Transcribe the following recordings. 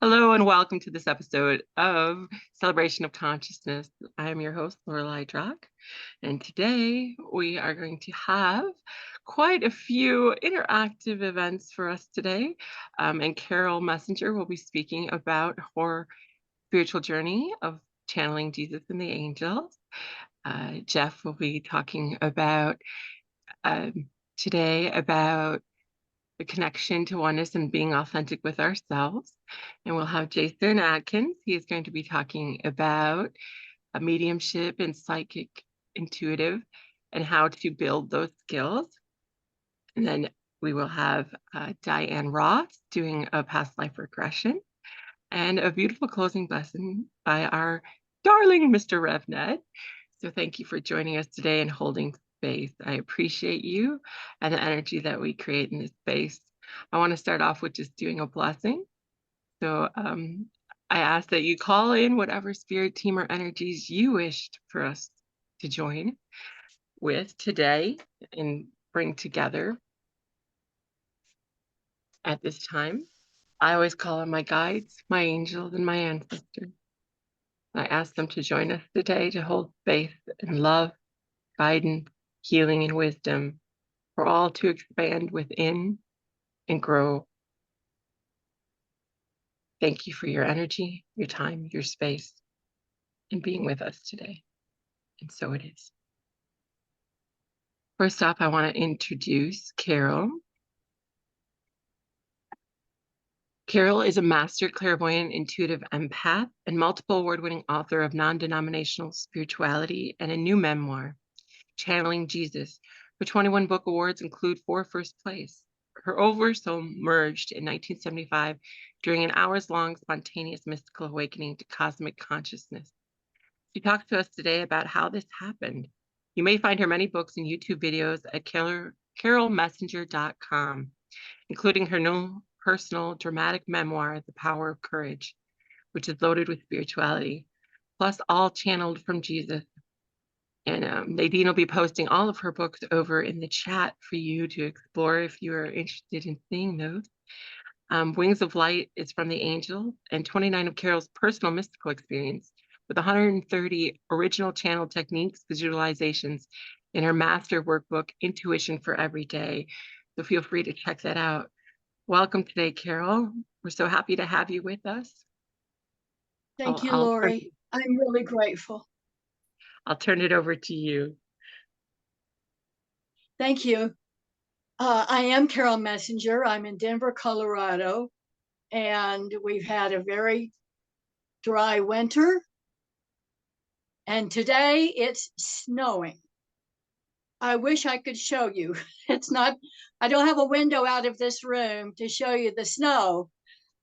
Hello and welcome to this episode of Celebration of Consciousness. I am your host, Loreli Drache, and today we are going to have quite a few interactive events for us today. And Charol Messenger will be speaking about her spiritual journey of channeling Jesus and the angels. Jeff will be talking about today about the connection to oneness and being authentic with ourselves. And we'll have Jason Adkins. He is going to be talking about a mediumship and psychic intuitive and how to build those skills. And then we will have Diane Ross doing a past life regression and a beautiful closing lesson by our darling Mr. Rev Ned. So thank you for joining us today and holding space. I appreciate you and the energy that we create in this space. I want to start off with just doing a blessing. So I ask that you call in whatever spirit, team, or energies you wished for us to join with today and bring together at this time. I always call on my guides, my angels, and my ancestors. I ask them to join us today to hold space and love, guidance, healing, and wisdom for all to expand within and grow. Thank you for your energy, your time, your space, and being with us today. And so it is. First off, I want to introduce Charol. Charol is a master clairvoyant, intuitive empath, and multiple award-winning author of Non-Denominational Spirituality and a new memoir, Channeling Jesus. Her 21 book awards include 4 first place. Her oversoul merged in 1975 during an hours-long spontaneous mystical awakening to cosmic consciousness. She talks to us today about how this happened. You may find her many books and YouTube videos at carolmessenger.com, including her new personal dramatic memoir, The Power of Courage, which is loaded with spirituality, plus all channeled from Jesus. And Nadine will be posting all of her books over in the chat for you to explore if you are interested in seeing those. Wings of Light is from the Angel, and 29 of Charol's personal mystical experience with 130 original channel techniques, visualizations in her master workbook, Intuition for Every Day. So feel free to check that out. Welcome today, Charol. We're so happy to have you with us. Thank you, Lori. I'm really grateful. I'll turn it over to you. Thank you. I am Charol Messenger. I'm in Denver, Colorado, and we've had a very dry winter. And today it's snowing. I wish I could show you. It's not, I don't have a window out of this room to show you the snow.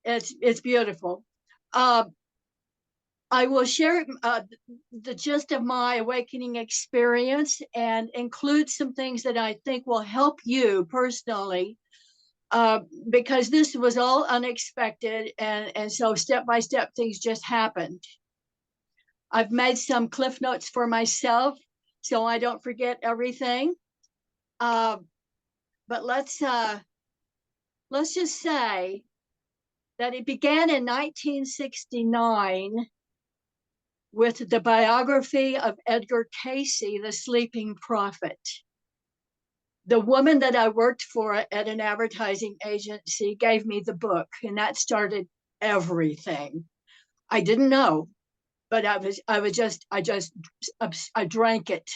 It's beautiful. I will share the gist of my awakening experience and include some things that I think will help you personally, because this was all unexpected, and so step by step things just happened. I've made some cliff notes for myself so I don't forget everything. But let's just say that it began in 1969 with the biography of Edgar Cayce, the sleeping prophet. The woman that I worked for at an advertising agency gave me the book, and that started everything. I didn't know, but I drank it.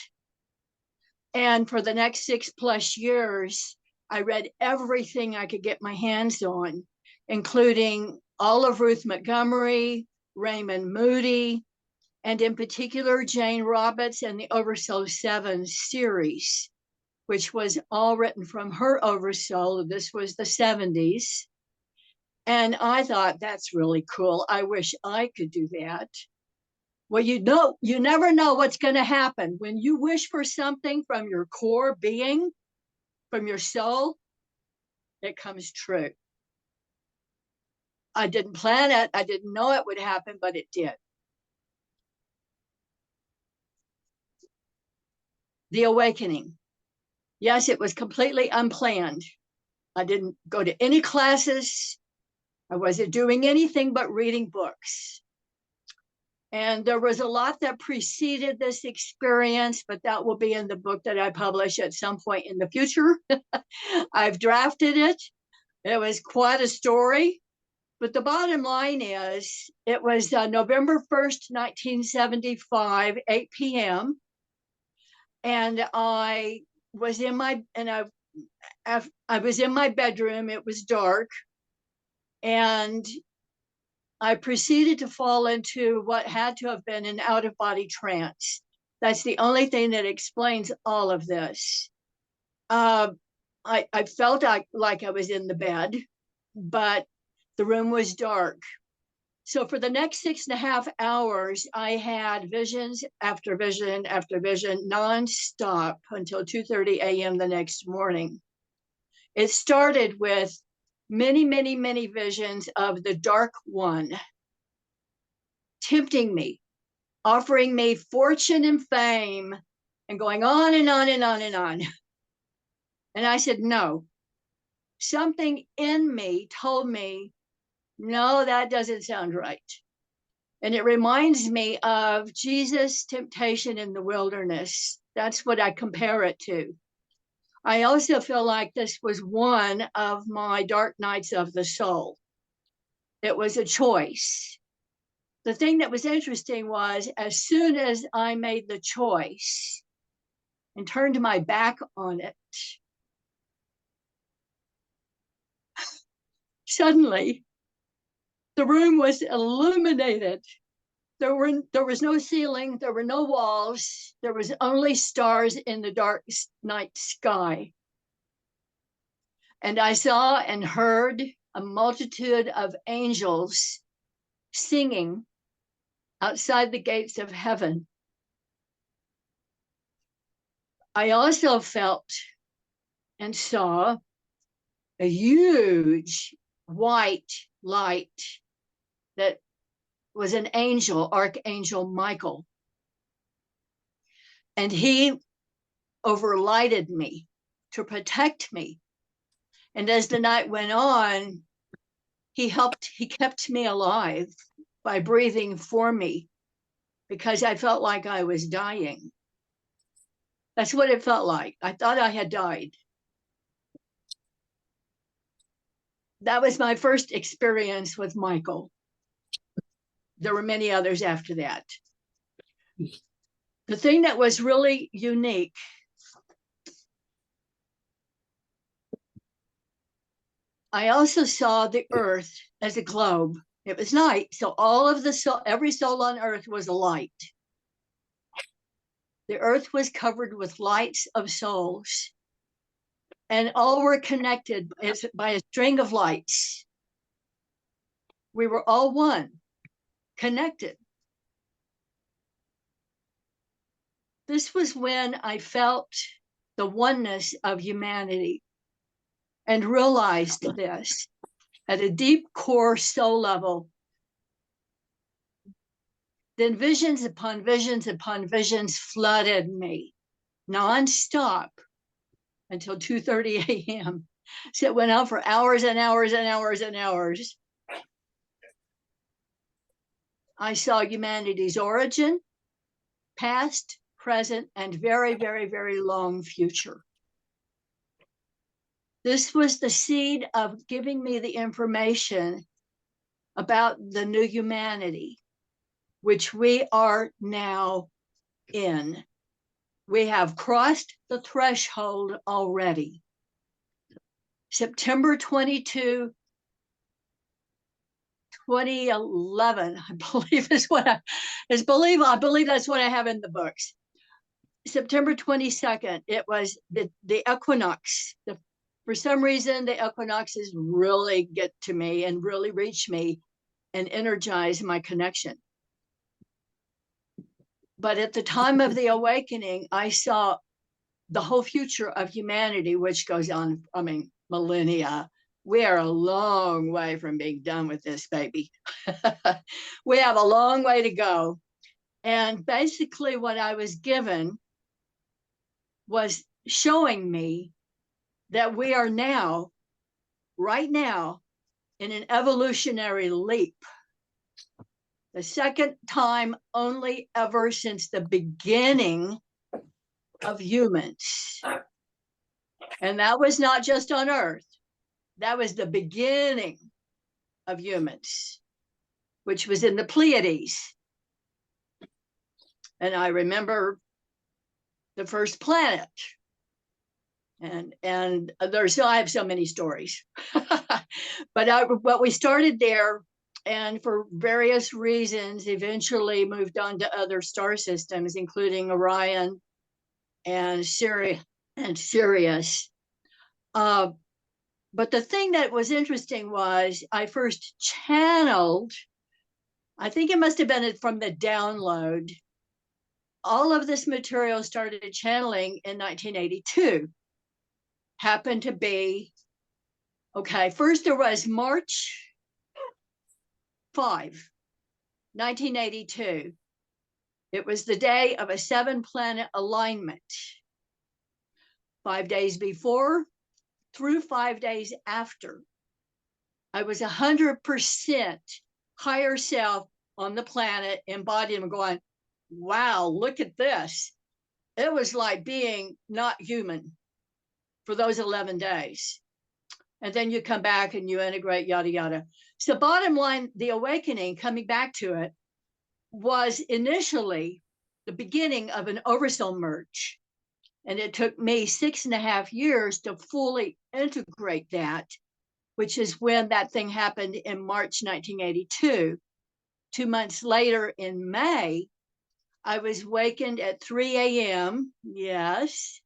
And for the next 6+ years, I read everything I could get my hands on, including all of Ruth Montgomery, Raymond Moody, and in particular, Jane Roberts and the Oversoul 7 series, which was all written from her oversoul. This was the 70s. And I thought, that's really cool. I wish I could do that. Well, you never know what's going to happen. When you wish for something from your core being, from your soul, it comes true. I didn't plan it. I didn't know it would happen, but it did. The awakening. Yes, it was completely unplanned. I didn't go to any classes. I wasn't doing anything but reading books. And there was a lot that preceded this experience, but that will be in the book that I publish at some point in the future. I've drafted it. It was quite a story. But the bottom line is, it was November 1st, 1975, 8 p.m. And I was in my bedroom. It was dark. And I proceeded to fall into what had to have been an out-of-body trance. That's the only thing that explains all of this. I felt like I was in the bed, but the room was dark. So for the next 6.5 hours, I had visions after vision after vision, nonstop until 2:30 a.m. the next morning. It started with many, many, many visions of the Dark One, tempting me, offering me fortune and fame, and going on and on and on and on. And I said, no. Something in me told me, no, that doesn't sound right. And it reminds me of Jesus' temptation in the wilderness. That's what I compare it to. I also feel like this was one of my dark nights of the soul. It was a choice. The thing that was interesting was, as soon as I made the choice and turned my back on it, suddenly the room was illuminated. There was no ceiling, there were no walls, there was only stars in the dark night sky. And I saw and heard a multitude of angels singing outside the gates of heaven. I also felt and saw a huge white light that was an angel, Archangel Michael. And he overlighted me to protect me. And as the night went on, he kept me alive by breathing for me, because I felt like I was dying. That's what it felt like. I thought I had died. That was my first experience with Michael. There were many others after that. The thing that was really unique, I also saw the earth as a globe. It was night, so every soul on earth was a light. The earth was covered with lights of souls, and all were connected by a string of lights. We were all one, connected. This was when I felt the oneness of humanity and realized this at a deep core soul level. Then visions upon visions upon visions flooded me nonstop until 2:30 a.m. So it went on for hours and hours and hours and hours. I saw humanity's origin, past, present, and very, very, very long future. This was the seed of giving me the information about the new humanity, which we are now in. We have crossed the threshold already. September 22, 2011, I believe is what I believe that's what I have in the books. September 22nd, it was the equinox. For some reason, the equinoxes really get to me and really reach me and energize my connection. But at the time of the awakening, I saw the whole future of humanity, which goes on, millennia. We are a long way from being done with this, baby. We have a long way to go. And basically what I was given was showing me that we are now, right now, in an evolutionary leap. The second time only ever since the beginning of humans. And that was not just on Earth. That was the beginning of humans, which was in the Pleiades. And I remember the first planet. And I have so many stories. But we started there, and for various reasons, eventually moved on to other star systems, including Orion and Sirius. But the thing that was interesting was I first channeled, I think it must have been from the download. All of this material started channeling in 1982. Happened to be, okay, first there was March 5, 1982. It was the day of a 7-planet alignment. 5 days before through 5 days after, I was 100% higher self on the planet, embodied and going, wow, look at this. It was like being not human for those 11 days. And then you come back and you integrate, yada, yada. So bottom line, the awakening, coming back to it, was initially the beginning of an oversoul merge. And it took me 6.5 years to fully integrate that, which is when that thing happened in March 1982. 2 months later in May, I was wakened at 3 a.m. Yes.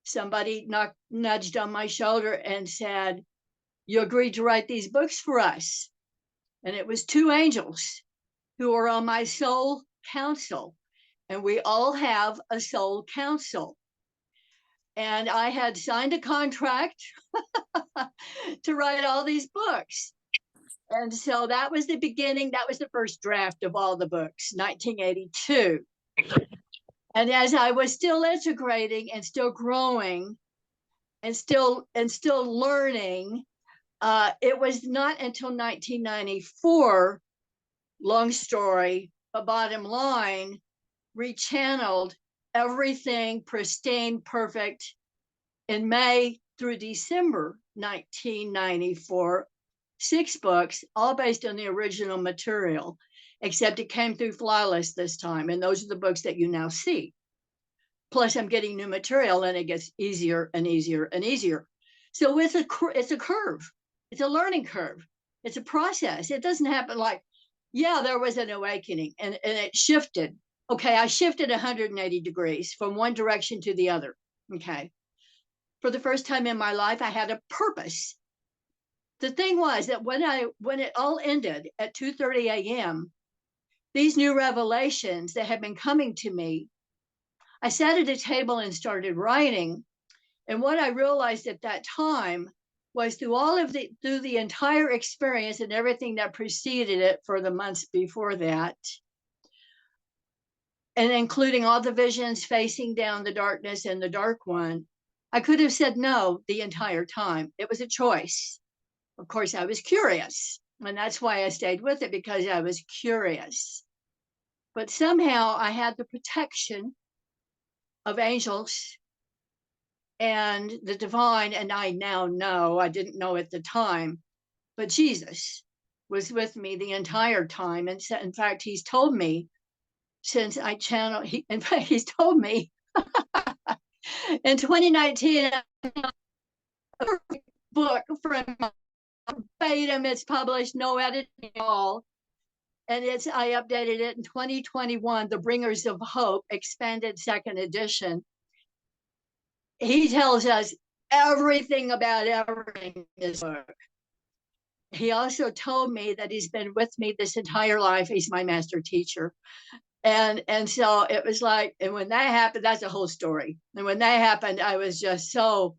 Somebody nudged on my shoulder and said, you agreed to write these books for us. And it was 2 angels who were on my soul council. And we all have a soul council. And I had signed a contract to write all these books. And so that was the beginning. That was the first draft of all the books, 1982. And as I was still integrating and still growing and still learning, it was not until 1994, long story, but bottom line, rechanneled everything pristine, perfect in May through December 1994. 6 books, all based on the original material, except it came through flawless this time. And those are the books that you now see. Plus, I'm getting new material and it gets easier and easier and easier. So it's a curve. It's a learning curve. It's a process. It doesn't happen like, yeah, there was an awakening and it shifted. Okay, I shifted 180 degrees from one direction to the other. Okay. For the first time in my life, I had a purpose. The thing was that when it all ended at 2:30 a.m., these new revelations that had been coming to me, I sat at a table and started writing. And what I realized at that time was through the entire experience and everything that preceded it for the months before that, and including all the visions facing down the darkness and the dark one, I could have said no the entire time. It was a choice. Of course, I was curious, and that's why I stayed with it, because I was curious. But somehow I had the protection of angels and the divine, and I now know, I didn't know at the time, but Jesus was with me the entire time. And in fact, he's told me since I channeled, he's told me in 2019, a book from verbatim, it's published, no editing at all. And I updated it in 2021, The Bringers of Hope, expanded 2nd edition. He tells us everything about everything in this book. He also told me that he's been with me this entire life. He's my master teacher. And so it was like, and when that happened, that's a whole story. And when that happened, I was just so,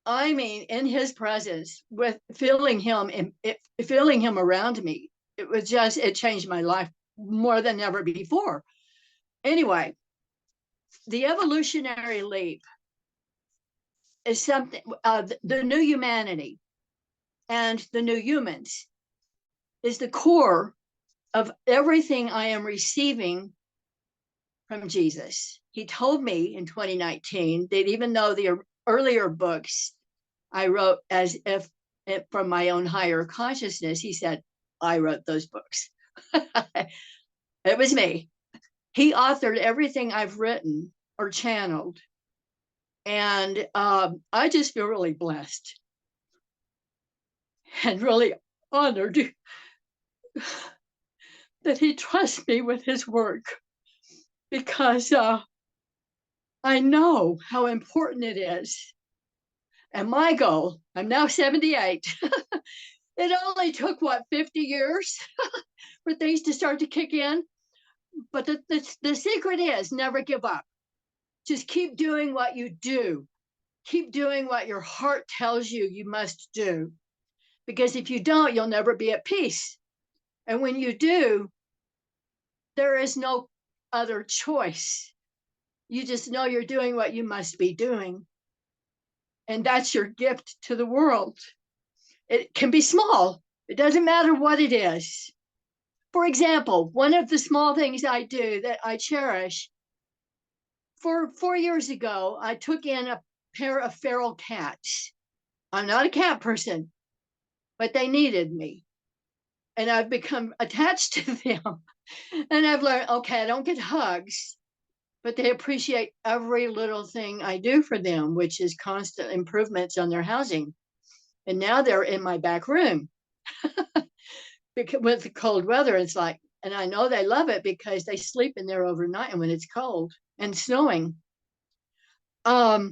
I mean, in his presence, with feeling him around me. It changed my life more than ever before. Anyway, the evolutionary leap is something, the new humanity and the new humans is the core of everything I am receiving from Jesus. He told me in 2019 that even though the earlier books I wrote as if from my own higher consciousness, he said, I wrote those books. It was me. He authored everything I've written or channeled. And I just feel really blessed and really honored that he trusts me with his work, because I know how important it is. And my goal, I'm now 78. It only took, 50 years for things to start to kick in. But the secret is never give up. Just keep doing what you do. Keep doing what your heart tells you you must do. Because if you don't, you'll never be at peace. And when you do, there is no other choice. You just know you're doing what you must be doing. And that's your gift to the world. It can be small. It doesn't matter what it is. For example, one of the small things I do that I cherish, 4 years ago, I took in a pair of feral cats. I'm not a cat person, but they needed me. And I've become attached to them. And I've learned, okay, I don't get hugs, but they appreciate every little thing I do for them, which is constant improvements on their housing. And now they're in my back room. Because with the cold weather, it's like, and I know they love it because they sleep in there overnight and when it's cold and snowing. So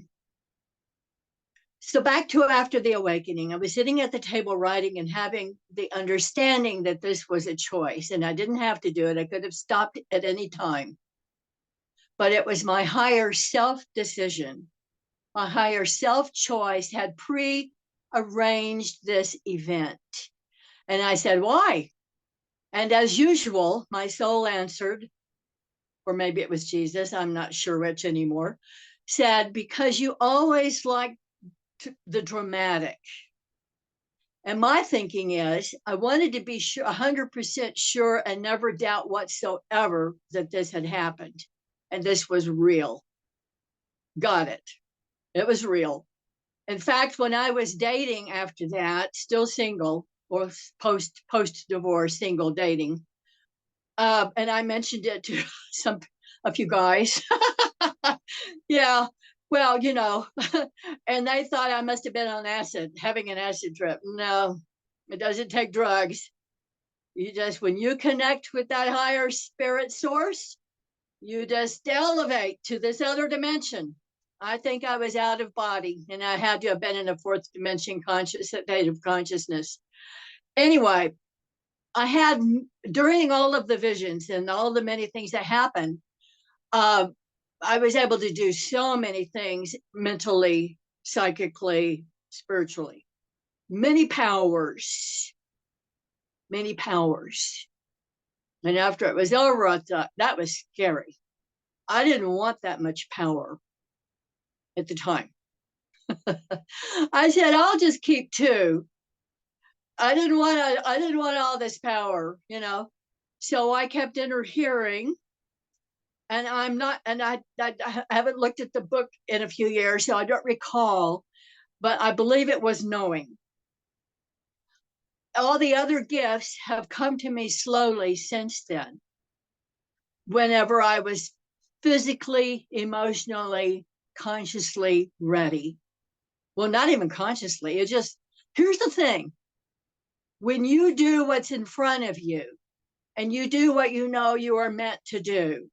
back to after the awakening, I was sitting at the table writing and having the understanding that this was a choice and I didn't have to do it. I could have stopped at any time. But it was my higher self decision. My higher self choice had pre-arranged this event. And I said, why? And as usual, my soul answered, or maybe it was Jesus, I'm not sure which anymore, said, because you always like the dramatic. And my thinking is, I wanted to be sure, 100% sure and never doubt whatsoever that this had happened. And this was real. Got it. It was real. In fact, when I was dating after that, still single or post divorce single dating, and I mentioned it to a few guys. Yeah, well, and they thought I must have been on acid, having an acid trip. No, it doesn't take drugs. When you connect with that higher spirit source, you just elevate to this other dimension. I think I was out of body and I had to have been in a fourth dimension state of consciousness. Anyway, I had, during all of the visions and all the many things that happened, I was able to do so many things mentally, psychically, spiritually. Many powers. And after it was over, I thought that was scary. I didn't want that much power at the time. I said, I'll just keep 2. I didn't want all this power, So I kept interfering. And I haven't looked at the book in a few years, so I don't recall, but I believe it was knowing. All the other gifts have come to me slowly since then. Whenever I was physically, emotionally, consciously ready. Well, not even consciously. Here's the thing. When you do what's in front of you and you do what you know you are meant to do,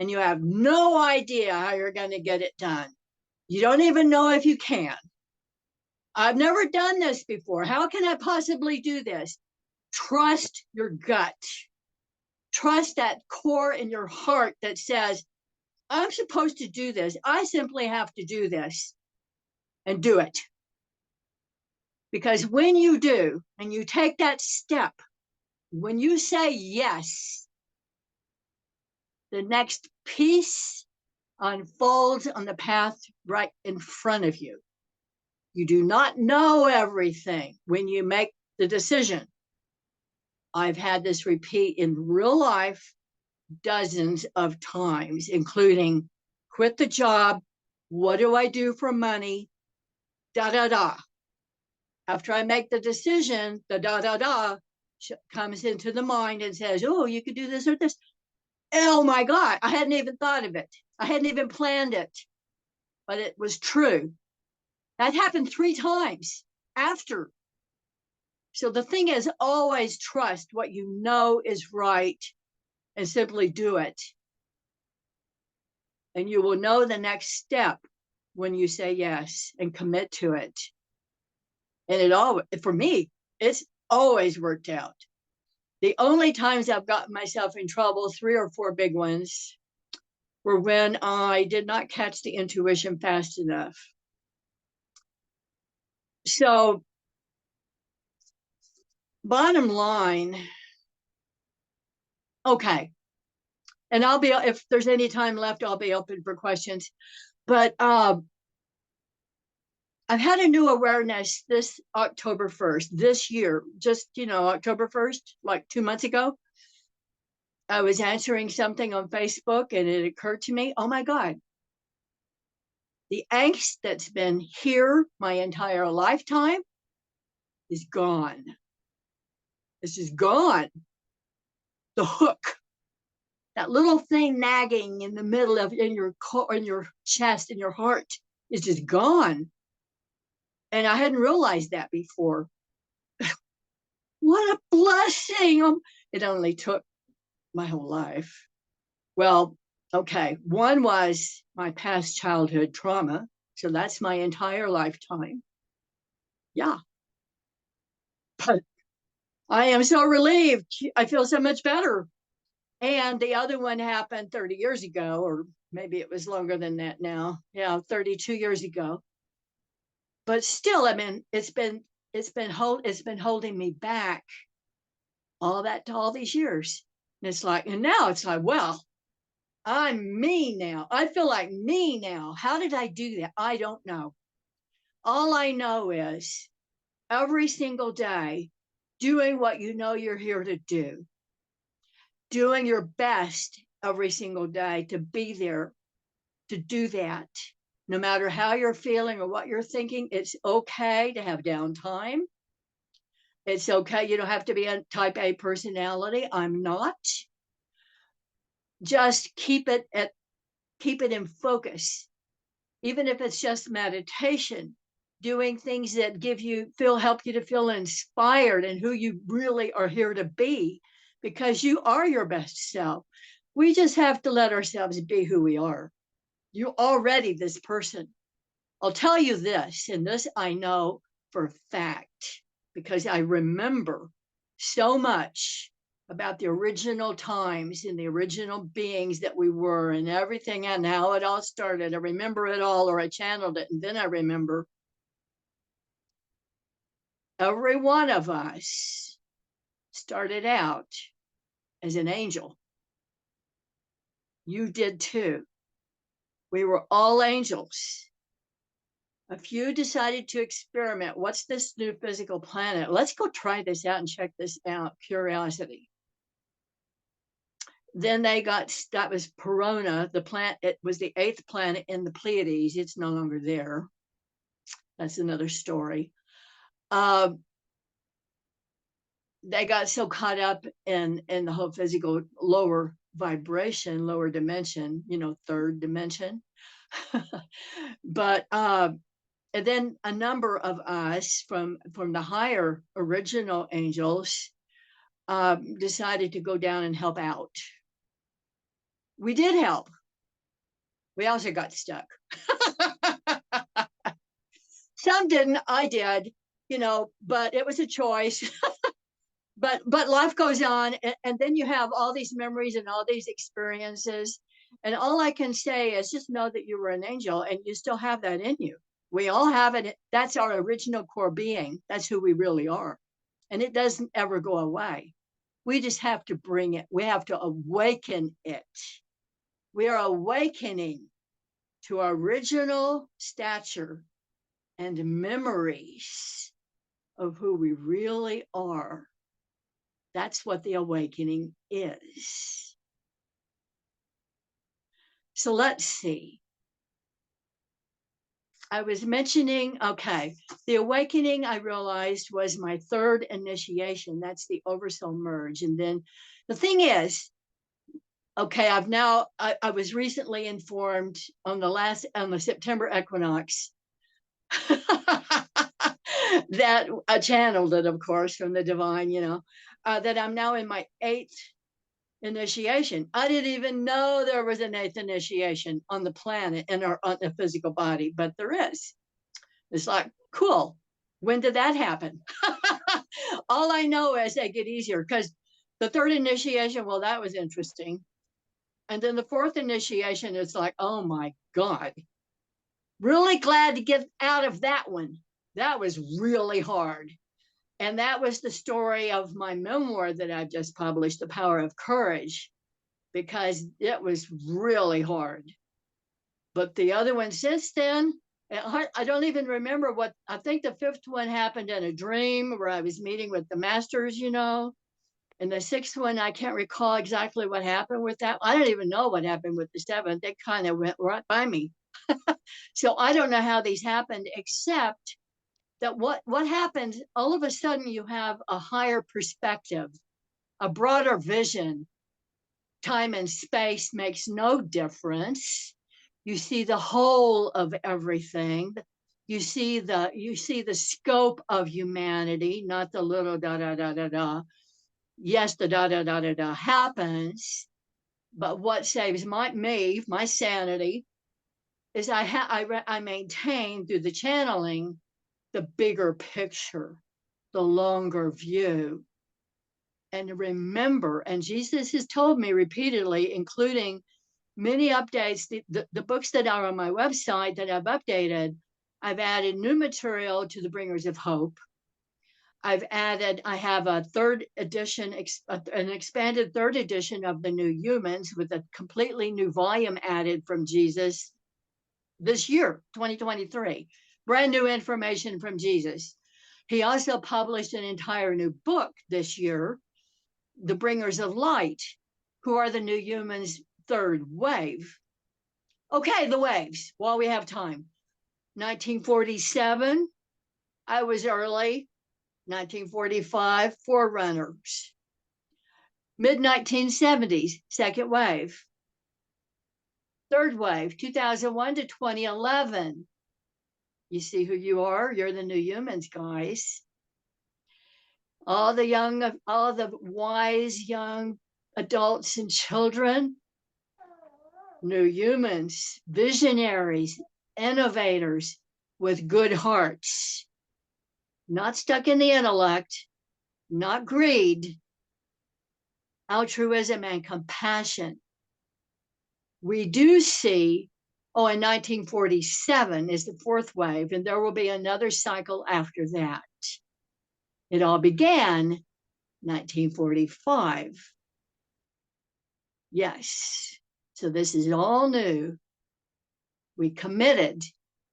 and you have no idea how you're going to get it done, you don't even know if you can. I've never done this before. How can I possibly do this? Trust your gut. Trust that core in your heart that says, I'm supposed to do this. I simply have to do this and do it. Because when you do, and you take that step, when you say yes, the next piece unfolds on the path right in front of you. You do not know everything when you make the decision. I've had this repeat in real life dozens of times, including quit the job. What do I do for money? Da, da, da. After I make the decision, the da, da, da comes into the mind and says, oh, you could do this or this. Oh my God, I hadn't even thought of it. I hadn't even planned it, but it was true. That happened 3 times after. So the thing is, always trust what you know is right and simply do it. And you will know the next step when you say yes and commit to it. And it all, for me, it's always worked out. The only times I've gotten myself in trouble, 3 or 4 big ones, were when I did not catch the intuition fast enough. So, bottom line, okay. And I'll be, if there's any time left, I'll be open for questions. But I've had a new awareness this October 1st, this year, just, October 1st, like 2 months ago. I was answering something on Facebook and it occurred to me, oh my God, the angst that's been here my entire lifetime is gone. This is gone. The hook, that little thing nagging in the middle of in your chest, in your heart, is just gone. And I hadn't realized that before. What a blessing. It only took my whole life. Well, okay. One was my past childhood trauma. So that's my entire lifetime. Yeah. But I am so relieved. I feel so much better. And the other one happened 30 years ago, or maybe it was longer than that now. Yeah, 32 years ago. But still, I mean, it's been holding me back all these years. And now it's like, well, I'm me now. I feel like me now. How did I do that? I don't know. All I know is every single day, doing what you know you're here to do, doing your best every single day to be there, to do that. No matter how you're feeling or what you're thinking, it's okay to have downtime. It's okay. You don't have to be a type A personality. I'm not. Just keep it in focus. Even if it's just meditation, doing things that help you to feel inspired and who you really are here to be, because you are your best self. We just have to let ourselves be who we are. You're already this person. I'll tell you this, and this I know for a fact, because I remember so much about the original times and the original beings that we were and everything and how it all started. I remember it all, or I channeled it, and then I remember every one of us started out as an angel. You did too. We were all angels. A few decided to experiment. What's this new physical planet? Let's go try this out and check this out. Curiosity. Then that was Perona, the planet. It was the 8th planet in the Pleiades. It's no longer there. That's another story. They got so caught up in the whole physical lower vibration, lower dimension, 3rd dimension. But and then a number of us from the higher original angels decided to go down and help out. We did help. We also got stuck. Some didn't. I did, but it was a choice. but life goes on, and then you have all these memories and all these experiences. And all I can say is just know that you were an angel and you still have that in you. We all have it. That's our original core being. That's who we really are. And it doesn't ever go away. We just have to bring it. We have to awaken it. We are awakening to our original stature and memories of who we really are. That's what the awakening is. So let's see. I was mentioning, okay, the awakening I realized was my third initiation. That's the oversoul merge. And then the thing is, okay, I was recently informed on the September equinox that I channeled it, of course, from the divine, that I'm now in my 8th initiation. I didn't even know there was an 8th initiation on the planet and on the physical body, but there is. It's like, cool. When did that happen? All I know is they get easier because the 3rd initiation, well, that was interesting. And then the 4th initiation, it's like, oh my God. Really glad to get out of that one. That was really hard. And that was the story of my memoir that I just published, The Power of Courage, because it was really hard. But the other one since then, I don't even remember what, I think the 5th one happened in a dream where I was meeting with the masters, And the 6th one, I can't recall exactly what happened with that. I don't even know what happened with the 7th. They kind of went right by me. So I don't know how these happened, except that what happens, all of a sudden you have a higher perspective, a broader vision. Time and space makes no difference. You see the whole of everything. You see the scope of humanity, not the little da da da da da. Yes, the da da da da da happens, but what saves my sanity, is I maintain through the channeling the bigger picture, the longer view. And remember, and Jesus has told me repeatedly, including many updates, the books that are on my website that I've updated, I've added new material to the Bringers of Hope. I have a 3rd edition, an expanded 3rd edition of the New Humans with a completely new volume added from Jesus this year, 2023. Brand new information from Jesus. He also published an entire new book this year, The Bringers of Light, who are the New Humans' 3rd wave. Okay, the waves, while we have time. 1947, I was early. 1945, forerunners. Mid-1970s, 2nd wave. 3rd wave, 2001 to 2011. You see who you are? You're the New Humans, guys. All the wise young adults and children, New Humans, visionaries, innovators with good hearts, not stuck in the intellect, not greed, altruism and compassion. We do see, in 1947 is the 4th wave, and there will be another cycle after that. It all began 1945. Yes, so this is all new. We committed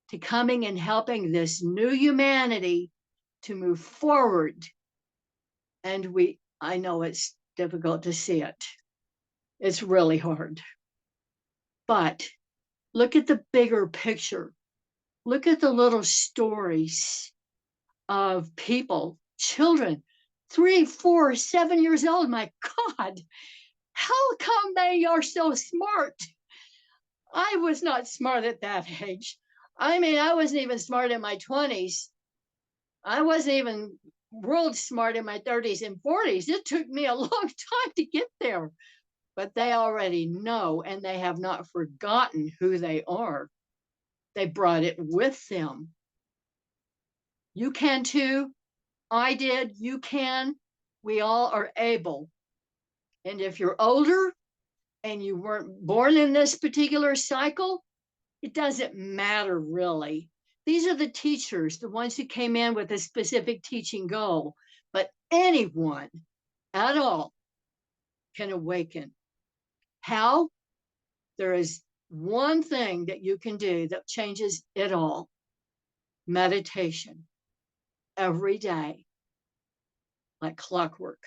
to coming and helping this new humanity to move forward. And I know it's difficult to see it. It's really hard. But look at the bigger picture. Look at the little stories of people, children, 3, 4, 7 years old. My God, how come they are so smart? I was not smart at that age. I mean, I wasn't even smart in my 20s. I wasn't even world smart in my 30s and 40s. It took me a long time to get there. But they already know, and they have not forgotten who they are. They brought it with them. You can too. I did. You can. We all are able. And if you're older and you weren't born in this particular cycle, it doesn't matter really. These are the teachers, the ones who came in with a specific teaching goal. But anyone at all can awaken. How? There is one thing that you can do that changes it all. meditation every day, like clockwork.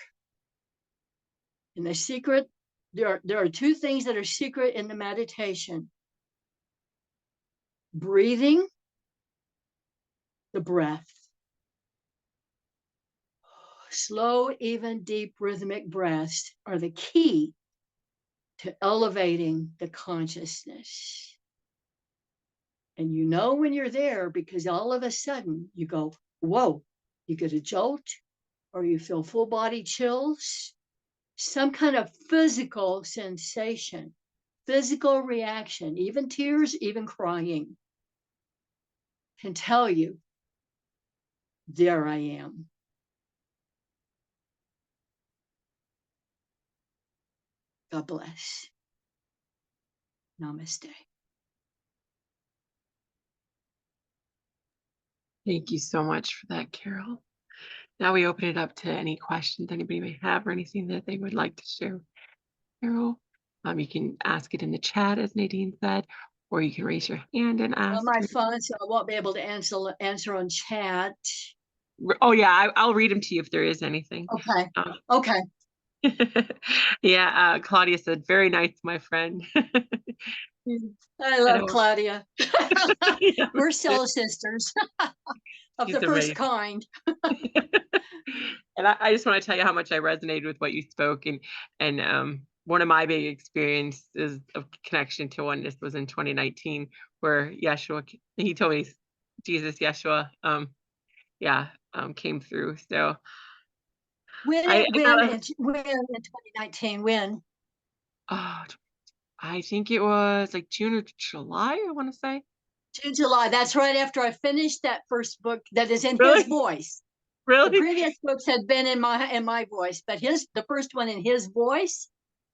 And the secret, there are two things that are secret in the meditation: breathing, the breath. Slow, even, deep, rhythmic breaths are the key to elevating the consciousness. And you know when you're there, because all of a sudden you go, whoa, you get a jolt, or you feel full body chills, some kind of physical sensation, physical reaction, even tears, even crying, can tell you, there I am. God bless. Namaste. Thank you so much for that, Carol. Now we open it up to any questions anybody may have or anything that they would like to share, Carol. You can ask it in the chat, as Nadine said, or you can raise your hand and ask. On my phone, so I won't be able to answer on chat. Oh yeah, I'll read them to you if there is anything. Okay. Okay. Yeah, Claudia said, very nice, my friend. I love Claudia. Yeah, we're soul sisters of she's the amazing. first kind. And I just want to tell you how much I resonated with what you spoke, and one of my big experiences of connection to oneness was in 2019, where Yeshua, he told me, Jesus, Yeshua, came through. So When in 2019? When? I think it was like June or July, I want to say. June, July. That's right after I finished that first book that is in Really? his voice. Really? The previous books had been in my voice, but the first one in his voice,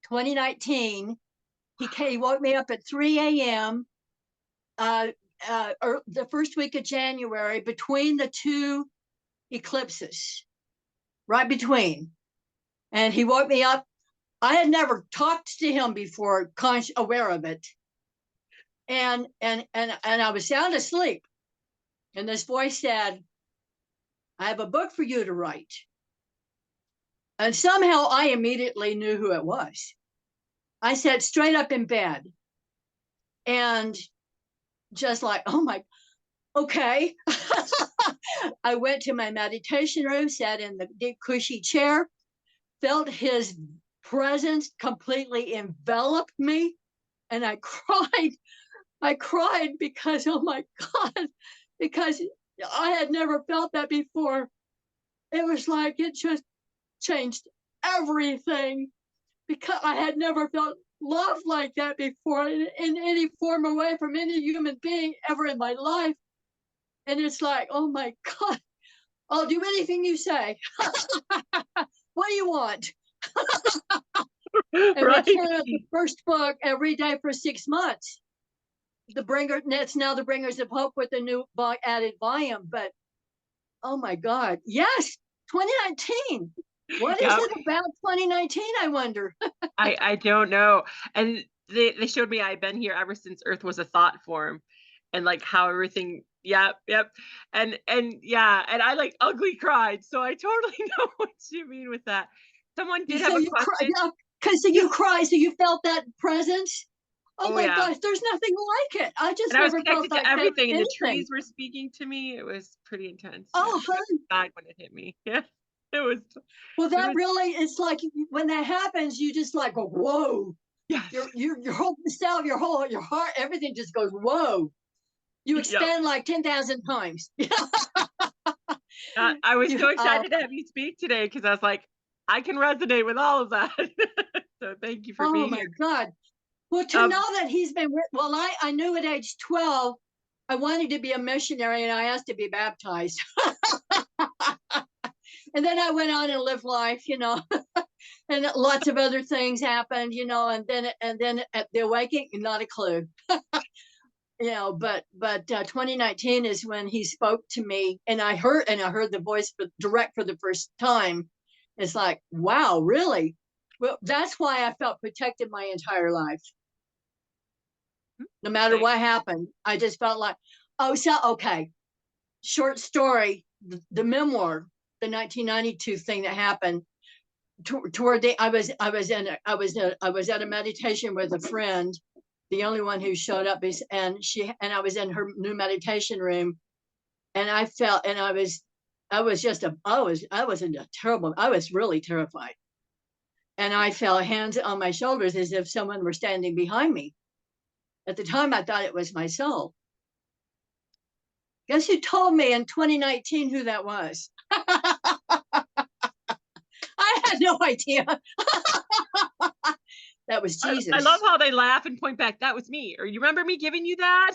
2019. He woke me up at 3 a.m. Or the first week of January, between the two eclipses, right between. And he woke me up. I had never talked to him before, aware of it. And I was sound asleep. And this voice said, I have a book for you to write. And somehow I immediately knew who it was. I sat straight up in bed and just like, oh my, okay. I went to my meditation room, sat in the deep cushy chair, felt his presence completely envelop me, and I cried. I cried because, oh my God, because I had never felt that before. It was like it just changed everything, because I had never felt love like that before in any form or way from any human being ever in my life. And it's like, oh my God, I'll do anything you say. What do you want? And Right. we carried out the first book every day for 6 months. It's now the Bringers of Hope with a new added volume. But oh my God, yes, 2019. What is it about 2019? I wonder. I don't know. And they showed me I've been here ever since Earth was a thought form, and like how everything. Yep. And yeah, and I like ugly cried. So I totally know what you mean with that. Someone did have a question. Because you cried, so you felt that presence. Oh my gosh, there's nothing like it. I just never felt connected like to everything, and anything. the trees were speaking to me. It was pretty intense. Oh, yeah. When it hit me, yeah, it was. Well, that really, it's like when that happens, you just like go, whoa. Yes. Your whole self, your heart, everything just goes, whoa. You expand like 10,000 times. I was so excited to have you speak today, because I was like, I can resonate with all of that. So thank you for being here. Oh my God. Well, to know that he's been, well, I knew at age 12, I wanted to be a missionary, and I asked to be baptized. And then I went on and lived life, and lots of other things happened, and then at the awakening, not a clue. But 2019 is when he spoke to me, and I heard the voice direct for the first time. It's like, wow, really? Well, that's why I felt protected my entire life. No matter what happened, I just felt like, oh, so okay. short story, the memoir, the 1992 thing that happened toward the, I was at a meditation with a friend, the only one who showed up is, and I was in her new meditation room, and I felt, and I was in a terrible, I was really terrified. And I felt hands on my shoulders as if someone were standing behind me. At the time, I thought it was my soul. Guess who told me in 2019 who that was? I had no idea. That was Jesus. I love how they laugh and point back. That was me. Or you remember me giving you that?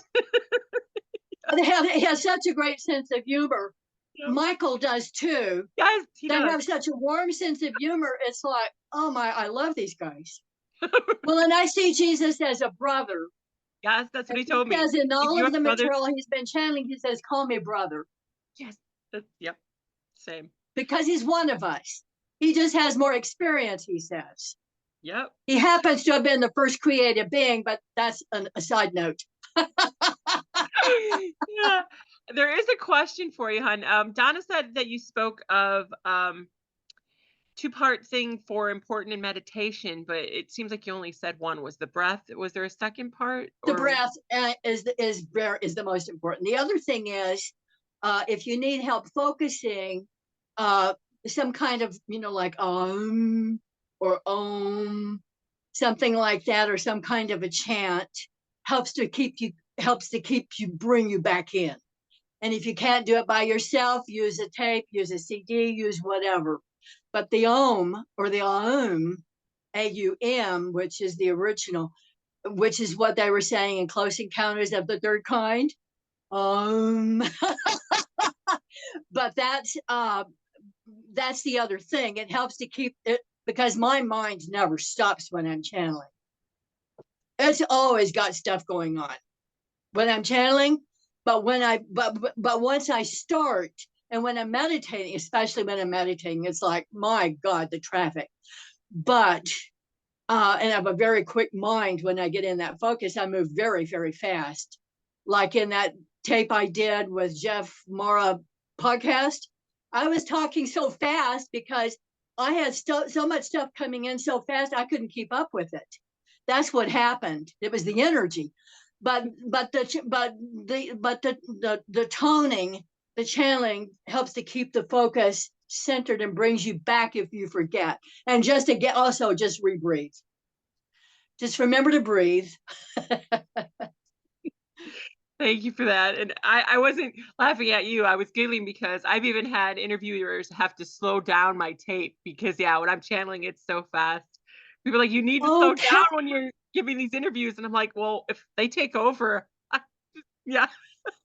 He has such a great sense of humor. Yep. Michael does too. Yes, he does. Have such a warm sense of humor. It's like, oh my, I love these guys. Well, and I see Jesus as a brother. Yes, that's what he told me. Because in all of the material he's been channeling, he says, call me brother. Yes, yep, same. Because he's one of us. He just has more experience, he says. Yep. He happens to have been the first creative being, but that's a side note. Yeah. There is a question for you, hon. Donna said that you spoke of two-part thing for important in meditation, but it seems like you only said one was the breath. Was there a second part? The breath is the most important. The other thing is, if you need help focusing, some kind of, like or something like that, or some kind of a chant helps to bring you back in. And if you can't do it by yourself, use a tape, use a CD, use whatever. But the Om, or the Aum, A-U-M, which is the original, which is what they were saying in Close Encounters of the Third Kind. But that's the other thing. It helps to keep it, because my mind never stops when I'm channeling. It's always got stuff going on when I'm channeling. But once I start, and when I'm meditating, especially when I'm meditating, it's like, my God, the traffic. But and I have a very quick mind. When I get in that focus, I move very, very fast. Like in that tape I did with Jeff Mara podcast, I was talking so fast because I had so much stuff coming in so fast I couldn't keep up with it. That's what happened. It was the energy, but the toning, the channeling helps to keep the focus centered and brings you back if you forget. And just to get, also just rebreathe. Just remember to breathe. Thank you for that. And I wasn't laughing at you. I was giggling because I've even had interviewers have to slow down my tape because, yeah, when I'm channeling, it's so fast. People are like, you need to slow down when you're giving these interviews. And I'm like, well, if they take over, yeah.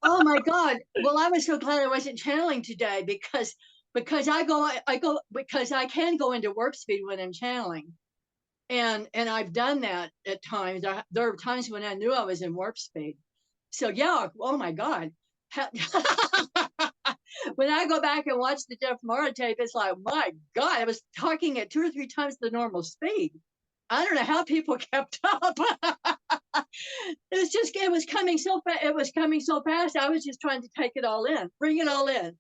Oh my God. Well, I was so glad I wasn't channeling today because I can go into warp speed when I'm channeling. And I've done that at times. There are times when I knew I was in warp speed. So yeah, oh my God. When I go back and watch the Jeff Mara tape, it's like, my God, I was talking at 2 or 3 times the normal speed. I don't know how people kept up. It was coming so fast. It was coming so fast. I was just trying to take it all in, bring it all in.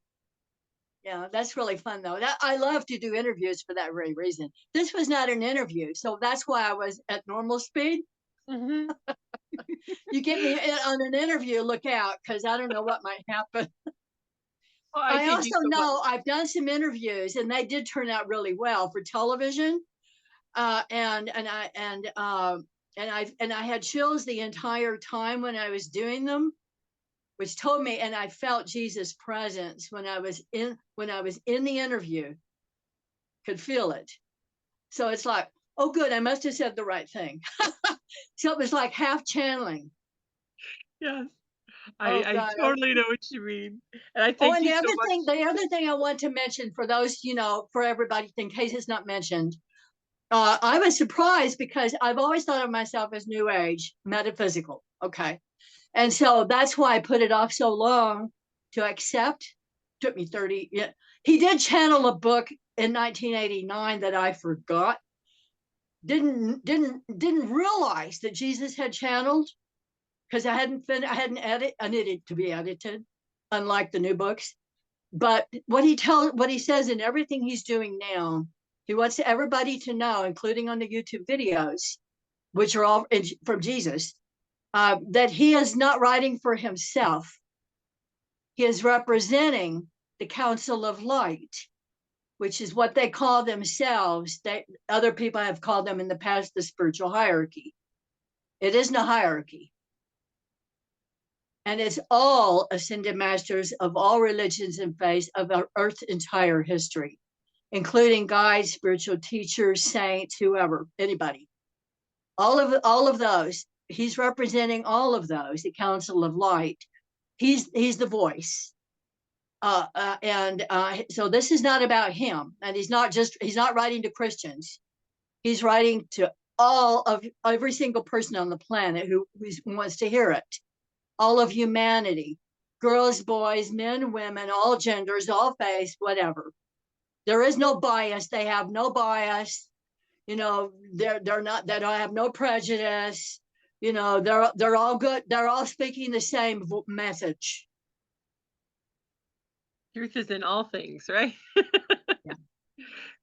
Yeah, that's really fun though. I love to do interviews for that very reason. This was not an interview, so that's why I was at normal speed. Mm-hmm. You get me on an interview, look out, because I don't know what might happen. Well, I also know I've done some interviews, and they did turn out really well for television. And I had chills the entire time when I was doing them, which told me, and I felt Jesus' presence when I was in the interview, could feel it. So it's like, oh, good, I must have said the right thing. So it was like half channeling. Yes, I totally know what you mean. And I think the other thing I want to mention for those, for everybody, in case it's not mentioned, I was surprised because I've always thought of myself as New Age, metaphysical. Okay. And so that's why I put it off so long to accept. It took me 30. Yeah. He did channel a book in 1989 that I forgot. Didn't realize that Jesus had channeled because I hadn't I needed to be edited. unlike the new books. But what he says in everything he's doing now, he wants everybody to know, including on the YouTube videos, which are all from Jesus, that he is not writing for himself. He is representing the Council of Light, which is what they call themselves. Other people have called them in the past the spiritual hierarchy. It isn't a hierarchy. And it's all ascended masters of all religions and faiths of our Earth's entire history, including guides, spiritual teachers, saints, whoever, anybody. All of those. He's representing all of those. The Council of Light. He's the voice. So this is not about him, and he's not writing to Christians. He's writing to every single person on the planet who wants to hear it. All of humanity, girls, boys, men, women, all genders, all faiths, whatever. There is no bias. They have no bias. They're not. They don't have no prejudice. They're all good. They're all speaking the same message. Truth is in all things, right? Yeah.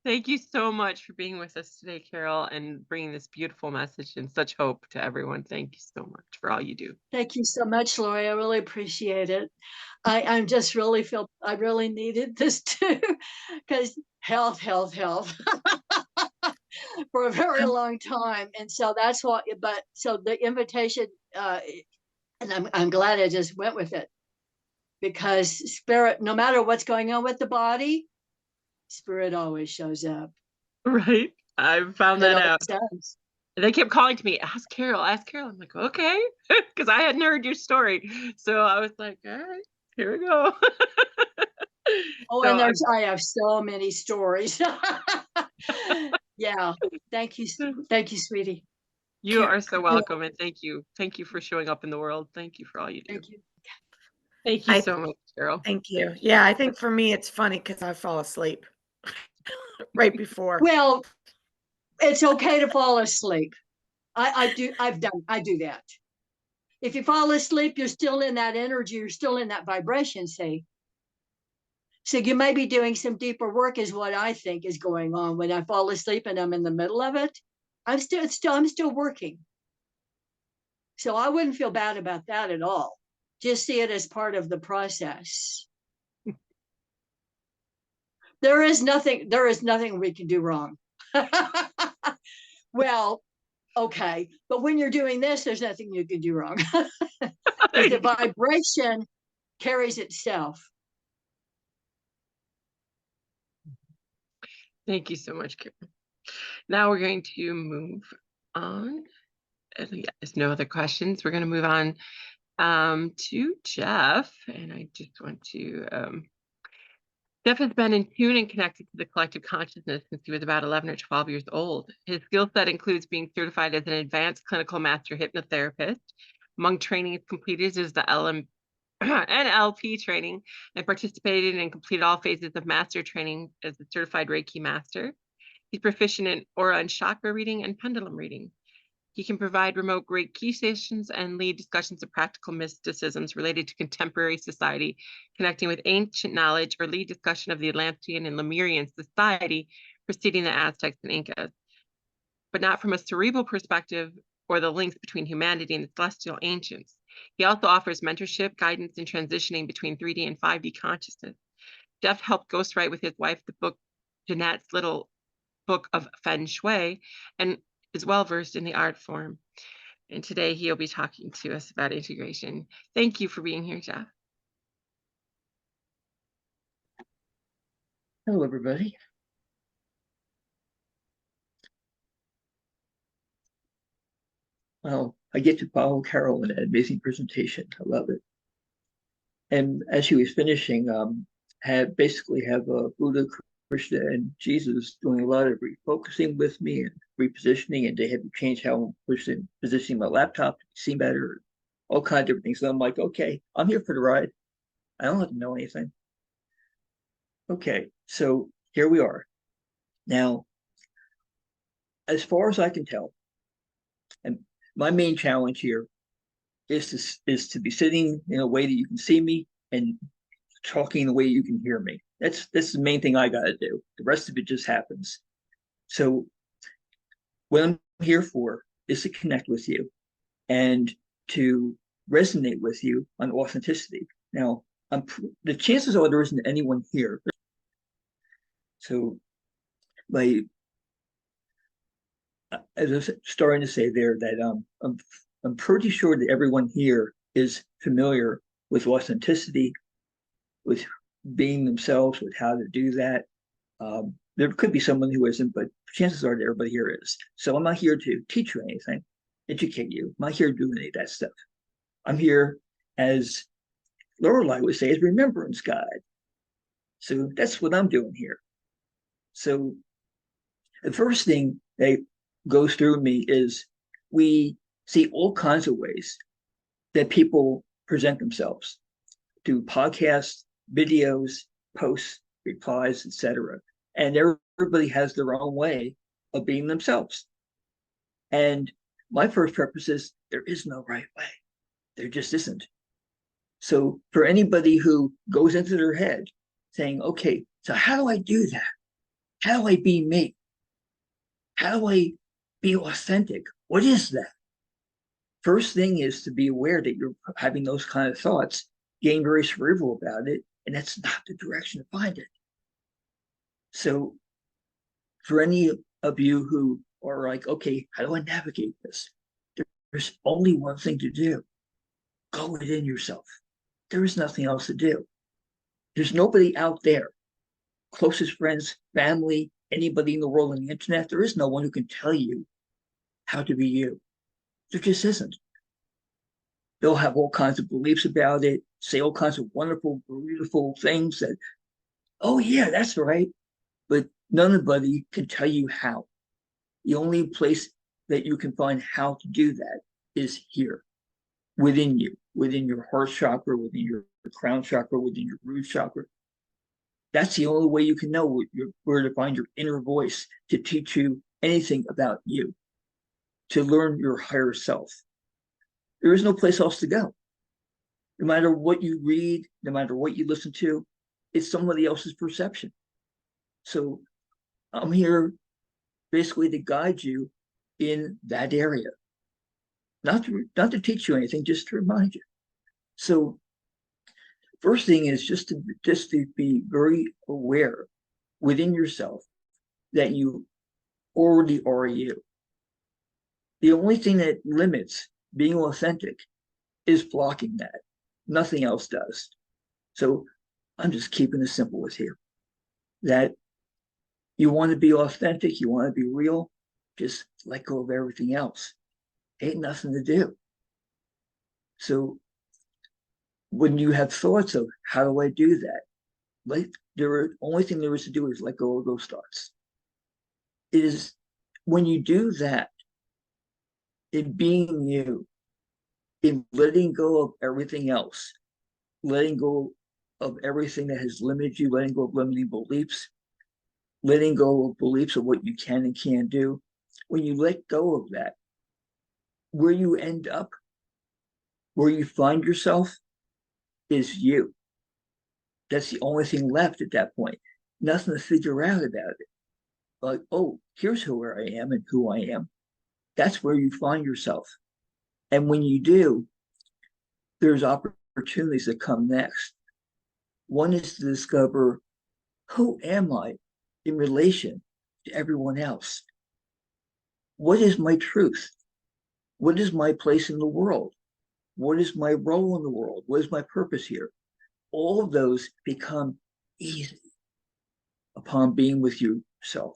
Thank you so much for being with us today, Carol, and bringing this beautiful message and such hope to everyone. Thank you so much for all you do. Thank you so much, Lori. I really appreciate it. I just really feel I really needed this too, because health for a very long time. And so that's what, so the invitation, and I'm glad I just went with it, because spirit, no matter what's going on with the body, spirit always shows up. Right. I found that out. Does. And they kept calling to me, ask Carol. I'm like, okay, because I hadn't heard your story. So I was like, all right, here we go. Oh, so, and I have so many stories. Yeah. Thank you, sweetie. You are so welcome, and thank you for showing up in the world. Thank you for all you do. Thank you so much, Carol. Thank you. Yeah, I think for me it's funny because I fall asleep right before. Well, it's okay to fall asleep. I do that. If you fall asleep, you're still in that energy, you're still in that vibration, see. So you may be doing some deeper work, is what I think is going on. When I fall asleep and I'm in the middle of it, I'm still working. So I wouldn't feel bad about that at all. Just see it as part of the process. There is nothing we can do wrong. Well, okay, but when you're doing this, there's nothing you can do wrong. The vibration carries itself. Thank you so much, Carol. Now we're going to move on. There's no other questions. We're going to move on to Jeff. And I just want to, Jeff has been in tune and connected to the collective consciousness since he was about 11 or 12 years old. His skill set includes being certified as an advanced clinical master hypnotherapist. Among trainings completed is the NLP training, and participated and completed all phases of master training as a certified Reiki master. He's proficient in aura and chakra reading and pendulum reading. He can provide remote Reiki sessions and lead discussions of practical mysticisms related to contemporary society, connecting with ancient knowledge, or lead discussion of the Atlantean and Lemurian society preceding the Aztecs and Incas, but not from a cerebral perspective or the links between humanity and the celestial ancients. He also offers mentorship, guidance, and transitioning between 3D and 5D consciousness. Jeff helped ghostwrite with his wife the book, Jeanette's Little Book of Feng Shui, and is well-versed in the art form. And today he'll be talking to us about integration. Thank you for being here, Jeff. Hello, everybody. Well, I get to follow Carol in an amazing presentation. I love it. And as she was finishing, basically have Buddha, Krishna, and Jesus doing a lot of refocusing with me and repositioning, and they had to change how I'm positioning my laptop to see better, all kinds of different things. So I'm like, okay, I'm here for the ride. I don't have to know anything. Okay, so here we are. Now, as far as I can tell, and my main challenge here is to be sitting in a way that you can see me and talking the way you can hear me. That's the main thing I got to do. The rest of it just happens. So what I'm here for is to connect with you and to resonate with you on authenticity. Now, the chances are there isn't anyone here. So, as I was starting to say there, that I'm pretty sure that everyone here is familiar with authenticity, with being themselves, with how to do that. There could be someone who isn't, but chances are that everybody here is. So I'm not here to teach you anything, educate you. I'm not here to do any of that stuff. I'm here, as Loreli would say, as remembrance guide. So that's what I'm doing here. So the first thing that goes through me is we see all kinds of ways that people present themselves through podcasts, videos, posts, replies, etc. And everybody has their own way of being themselves. And my first purpose is there is no right way. There just isn't. So for anybody who goes into their head saying, okay, so how do I do that? How do I be me? How do I be authentic? What is that? First thing is to be aware that you're having those kind of thoughts, getting very cerebral about it, and that's not the direction to find it. So for any of you who are like, okay, how do I navigate this? There's only one thing to do. Go within yourself. There is nothing else to do. There's nobody out there, closest friends, family, anybody in the world on the internet. There is no one who can tell you how to be you. There just isn't. They'll have all kinds of beliefs about it, say all kinds of wonderful, beautiful things that, oh yeah, that's right. But nobody can tell you how. The only place that you can find how to do that is here, within you, within your heart chakra, within your crown chakra, within your root chakra. That's the only way you can know where to find your inner voice to teach you anything about you, to learn your higher self. There is no place else to go. No matter what you read, no matter what you listen to, it's somebody else's perception. So I'm here basically to guide you in that area. Not to teach you anything, just to remind you. So first thing is just to be very aware within yourself that you already are you. The only thing that limits being authentic is blocking that. Nothing else does. So I'm just keeping it simple with you. That you want to be authentic, you want to be real, just let go of everything else. Ain't nothing to do. So when you have thoughts of how do I do that, the only thing there is to do is let go of those thoughts. It is when you do that, in being you, in letting go of everything else, letting go of everything that has limited you, letting go of limiting beliefs, letting go of beliefs of what you can and can't do. When you let go of that, where you end up, where you find yourself, is you. That's the only thing left at that point. Nothing to figure out about it. Like, oh, here's where I am and who I am. That's where you find yourself. And when you do, there's opportunities that come next. One is to discover, who am I in relation to everyone else? What is my truth? What is my place in the world? What is my role in the world? What is my purpose here? All of those become easy upon being with yourself,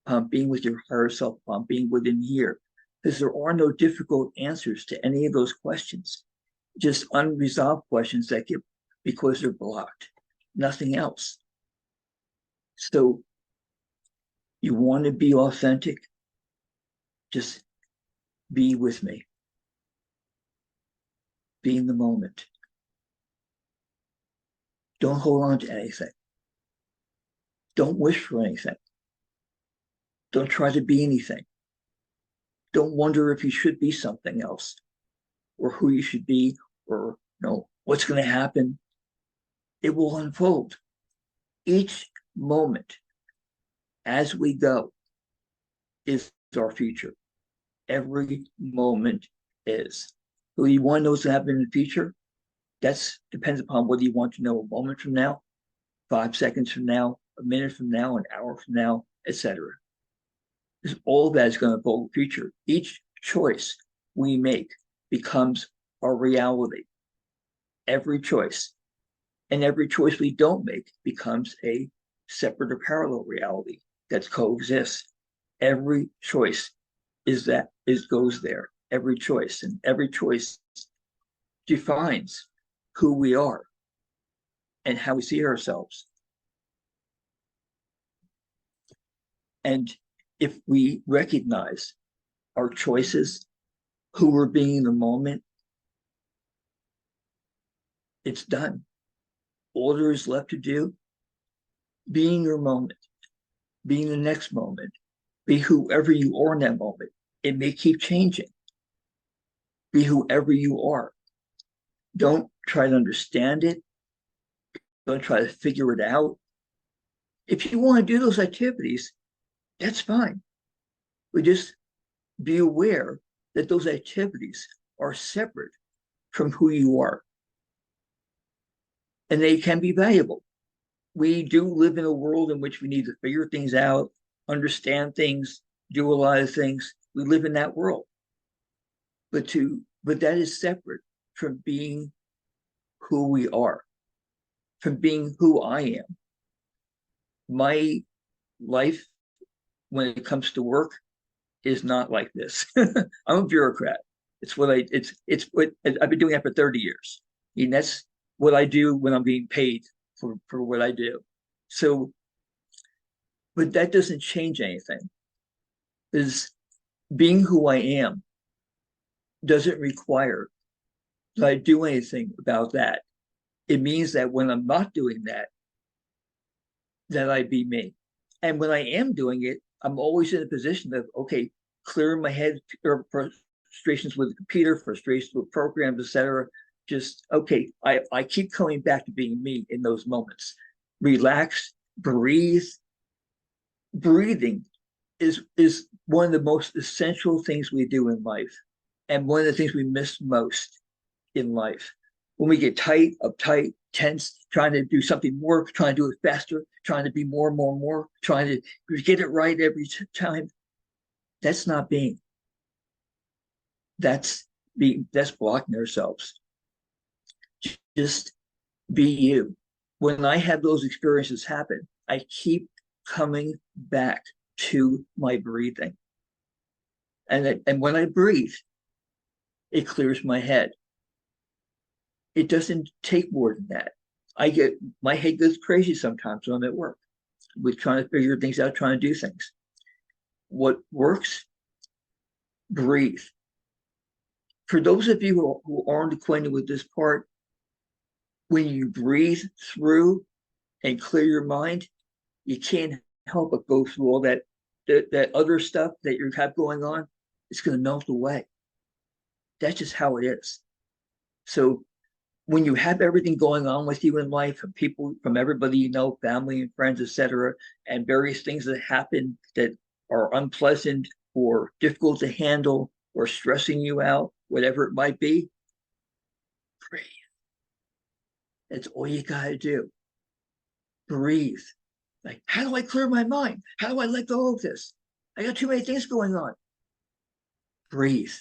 upon being with your higher self, upon being within here. Because there are no difficult answers to any of those questions, just unresolved questions that get, because they're blocked, nothing else. So you want to be authentic, just be with me. Be in the moment. Don't hold on to anything. Don't wish for anything. Don't try to be anything. Don't wonder if you should be something else, or who you should be, or what's going to happen. it will unfold. Each moment as we go is our future. Every moment is. Who you want to know what's going to happen in the future? That depends upon whether you want to know a moment from now, 5 seconds from now, a minute from now, an hour from now, etc. Because all of that is going to unfold the future. Each choice we make becomes our reality. Every choice. And every choice we don't make becomes a separate or parallel reality that coexists. Every choice goes there. Every choice. And every choice defines who we are and how we see ourselves. And if we recognize our choices, who we're being in the moment, it's done. All there is left to do, being your moment, being the next moment, be whoever you are in that moment. It may keep changing. Be whoever you are. Don't try to understand it. Don't try to figure it out. If you want to do those activities, that's fine. But just be aware that those activities are separate from who you are. And they can be valuable. We do live in a world in which we need to figure things out, understand things, do a lot of things. We live in that world. But that is separate from being who we are, from being who I am. My life, when it comes to work, is not like this. I'm a bureaucrat. It's what I've been doing that for 30 years. And that's what I do when I'm being paid for what I do. So, but that doesn't change anything. Is being who I am doesn't require that I do anything about that. It means that when I'm not doing that, that I be me. And when I am doing it, I'm always in a position of, okay, clearing my head, or frustrations with the computer, frustrations with programs, etc. Just, okay, I keep coming back to being me in those moments. Relax, breathe. Breathing is one of the most essential things we do in life, and one of the things we miss most in life. When we get tight, uptight, tense, trying to do something more, trying to do it faster, trying to be more, trying to get it right every time, that's not being. That's blocking ourselves. Just be you. When I have those experiences happen, I keep coming back to my breathing. And when I breathe, it clears my head. It doesn't take more than that. My head goes crazy sometimes when I'm at work with trying to figure things out, trying to do things. What works? Breathe. For those of you who aren't acquainted with this part, when you breathe through and clear your mind, you can't help but go through all that other stuff that you have going on. It's going to melt away. That's just how it is. So when you have everything going on with you in life, from people, from everybody you know, family and friends, etc., and various things that happen that are unpleasant or difficult to handle or stressing you out, whatever it might be, breathe. That's all you got to do. Breathe. Like, how do I clear my mind? How do I let go of this? I got too many things going on. Breathe.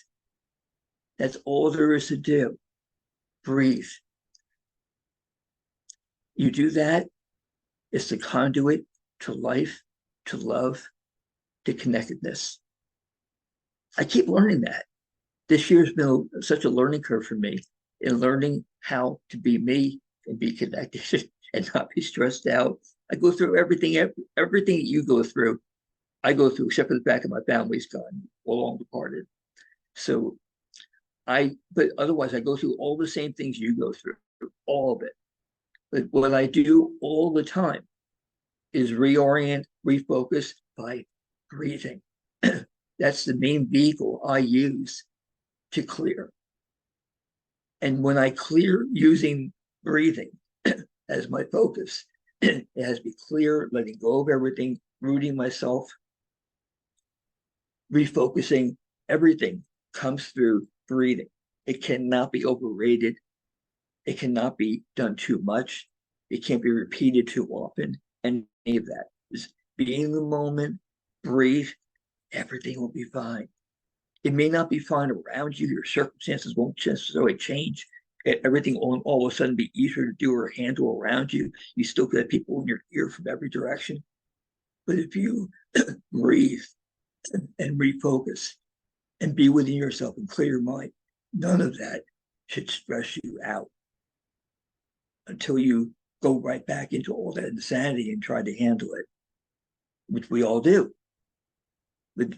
That's all there is to do. Breathe. You do that, it's the conduit to life, to love, to connectedness. I keep learning that. This year's been such a learning curve for me in learning how to be me and be connected and not be stressed out. I go through everything that you go through, I go through, except for the fact that my family's gone, all long departed. So but otherwise I go through all the same things you go through, all of it. But what I do all the time is reorient, refocus by breathing. That's the main vehicle I use to clear. And when I clear using breathing, as my focus. It has to be clear, letting go of everything, rooting myself, refocusing. Everything comes through breathing. It cannot be overrated. It cannot be done too much. It can't be repeated too often. Any of that. Just be in the moment, breathe, everything will be fine. It may not be fine around you. Your circumstances won't necessarily change. Everything will all of a sudden be easier to do or handle around you. You still get people in your ear from every direction. But if you breathe and refocus and be within yourself and clear your mind, none of that should stress you out until you go right back into all that insanity and try to handle it, which we all do. But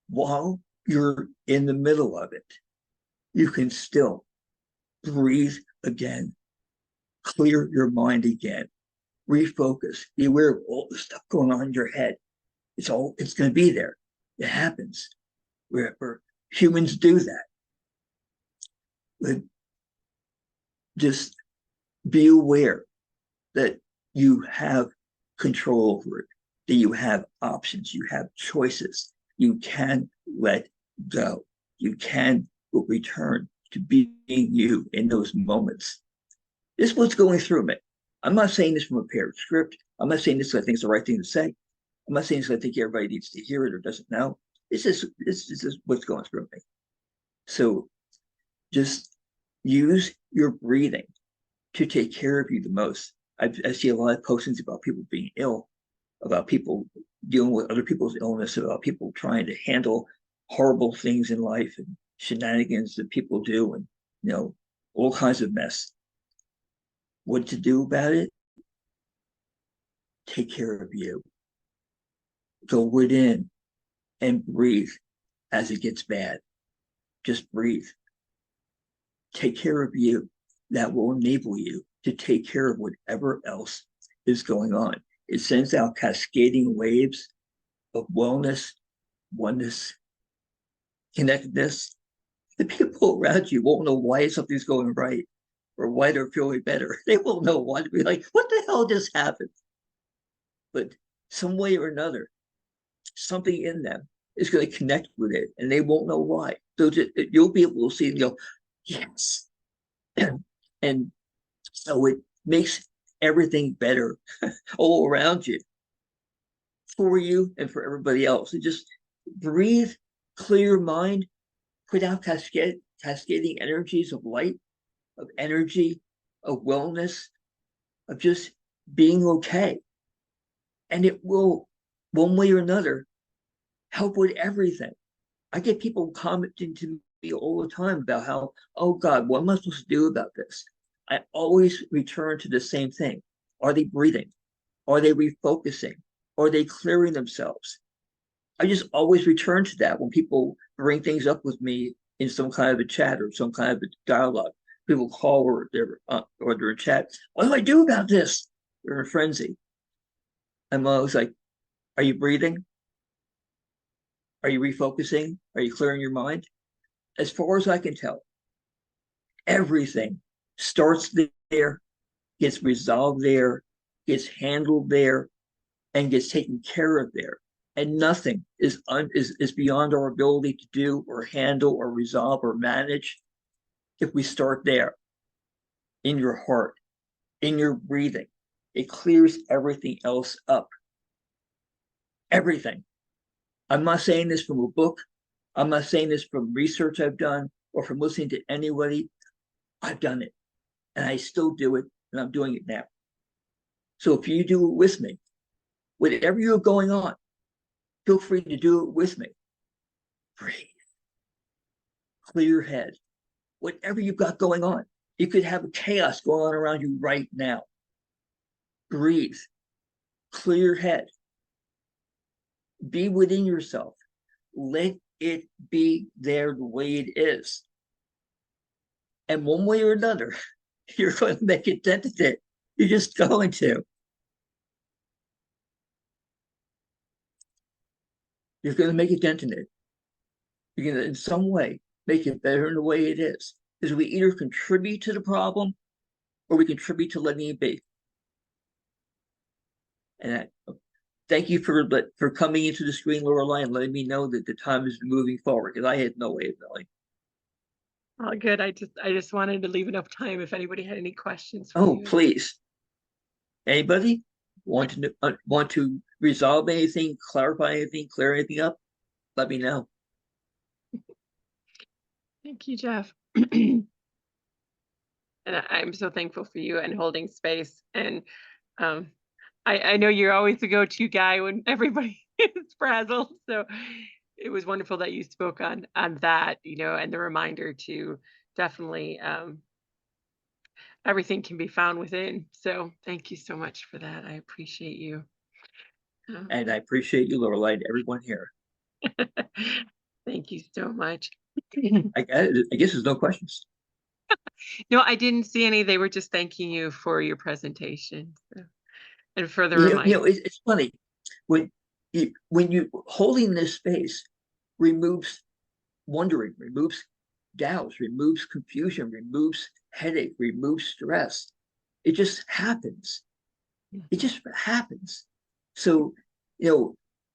while you're in the middle of it, you can still breathe again, clear your mind again, refocus, be aware of all the stuff going on in your head. It's going to be there. It happens. We're humans do that. But just be aware that you have control over it, that you have options, you have choices. You can let go. You can return to being you in those moments. This is what's going through me. I'm not saying this from a prepared script. I'm not saying this because I think it's the right thing to say. I'm not saying this because I think everybody needs to hear it or doesn't know. This is what's going through me. So just use your breathing to take care of you the most. I see a lot of postings about people being ill, about people dealing with other people's illness, about people trying to handle horrible things in life and shenanigans that people do, and all kinds of mess. What to do about it? Take care of you. Go within and breathe as it gets bad. Just breathe. Take care of you. That will enable you to take care of whatever else is going on. It sends out cascading waves of wellness, oneness, connectedness. The people around you won't know why something's going right or why they're feeling better. They won't know why. To be like, what the hell just happened? But some way or another, something in them is going to connect with it, and they won't know why. So you'll be able to see and go, yes. And so it makes everything better all around you, for you and for everybody else. And just breathe, clear your mind, put out cascading energies of light, of energy, of wellness, of just being okay. And it will, one way or another, help with everything. I get people commenting to me all the time about how, oh God, what am I supposed to do about this? I always return to the same thing. Are they breathing? Are they refocusing? Are they clearing themselves? I just always return to that when people bring things up with me in some kind of a chat or some kind of a dialogue. People call or they're in chat. What do I do about this? They're in a frenzy. I'm always like, are you breathing? Are you refocusing? Are you clearing your mind? As far as I can tell, everything starts there, gets resolved there, gets handled there, and gets taken care of there. And nothing is beyond our ability to do or handle or resolve or manage if we start there, in your heart, in your breathing. It clears everything else up. Everything. I'm not saying this from a book. I'm not saying this from research I've done or from listening to anybody. I've done it, and I still do it, and I'm doing it now. So if you do it with me, whatever you're going on, feel free to do it with me. Breathe. Clear your head. Whatever you've got going on. You could have a chaos going on around you right now. Breathe. Clear your head. Be within yourself. Let it be there the way it is. And one way or another, you're going to make a dent in it. You're just going to. You're going to make a dent in it. You're going to, in some way, make it better than the way it is. Because we either contribute to the problem or we contribute to letting it be. And thank you for coming into the screen, Lorelei, and letting me know that the time is moving forward, because I had no way of knowing. Oh, good. I just wanted to leave enough time if anybody had any questions for Oh, you. please. Anybody want to resolve anything, clarify anything, clear anything up? Let me know. Thank you, Jeff. And I'm so thankful for you and holding space. And I know you're always the go-to guy when everybody is frazzled. So it was wonderful that you spoke on that, and the reminder to definitely everything can be found within. So thank you so much for that. I appreciate you. And I appreciate you, Lorelei, and everyone here. Thank you so much. I guess there's no questions. No, I didn't see any. They were just thanking you for your presentation, and for the You reminder. know, it's funny when you holding this space removes wondering, removes doubts, removes confusion, removes headache, removes stress. It just happens. It just happens. So,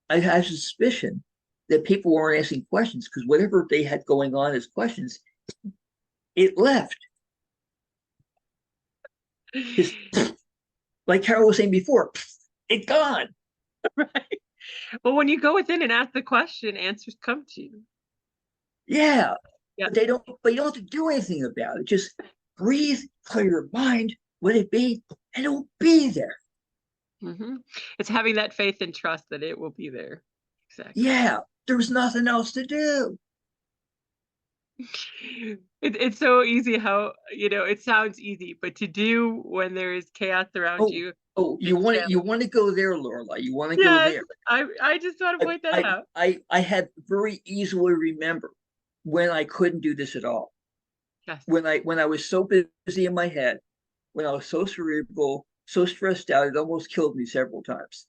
I had a suspicion that people weren't asking questions because whatever they had going on as questions, it left. Just like Carol was saying before, it's gone. Right. Well, when you go within and ask the question, answers come to you. Yeah. Yeah. But you don't have to do anything about it. Just breathe, clear your mind, let it be, and it'll be there. Mm-hmm. It's having that faith and trust that it will be there. Exactly. Yeah. There's nothing else to do. It's so easy how, it sounds easy, but to do when there is chaos around you. Oh, you want to go there, Lorelei. You want to go Yes, there. I just want to point that out. I had very easily remember when I couldn't do this at all. Yes. When I was so busy in my head, when I was so cerebral, so stressed out, it almost killed me several times.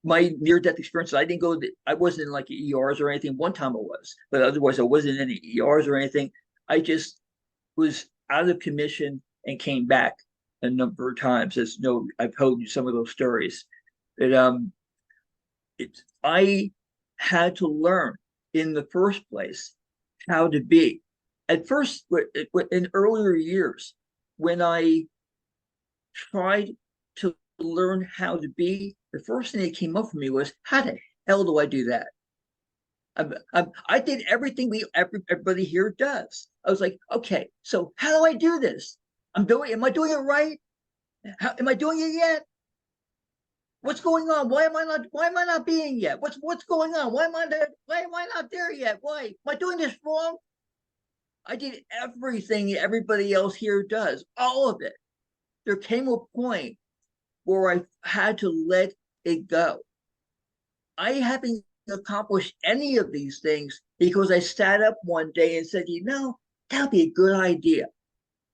My near-death experiences, I wasn't in like ERs or anything. One time I was, but otherwise I wasn't in any ERs or anything. I just was out of commission and came back a number of times. I've told you some of those stories. I had to learn in the first place how to be. At first, in earlier years, when I tried to learn how to be, the first thing that came up for me was, how the hell do I do that? I did everything everybody here does. I was like, okay, so how do I do this? Am I doing it right? Am I doing it yet? What's going on? Why am I not being yet? What's going on? Why am I not there yet? Why am I doing this wrong? I did everything everybody else here does, all of it. There came a point where I had to let it go. I haven't accomplished any of these things because I sat up one day and said, that'd be a good idea.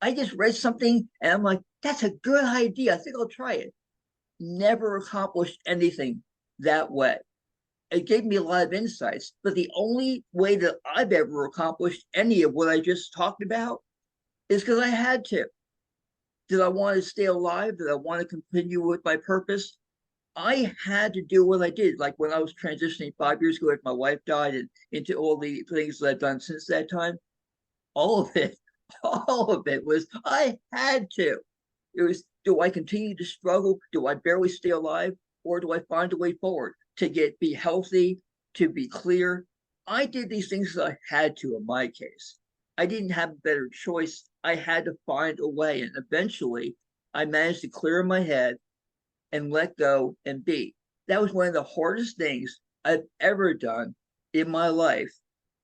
I just read something and I'm like, that's a good idea. I think I'll try it. Never accomplished anything that way. It gave me a lot of insights, but the only way that I've ever accomplished any of what I just talked about is because I had to. Did I want to stay alive? Did I want to continue with my purpose? I had to do what I did. Like when I was transitioning 5 years ago after my wife died and into all the things that I've done since that time, all of it was I had to. It was, do I continue to struggle? Do I barely stay alive? Or do I find a way forward to be healthy, to be clear? I did these things that I had to in my case. I didn't have a better choice. I had to find a way. And eventually I managed to clear my head and let go and be. That was one of the hardest things I've ever done in my life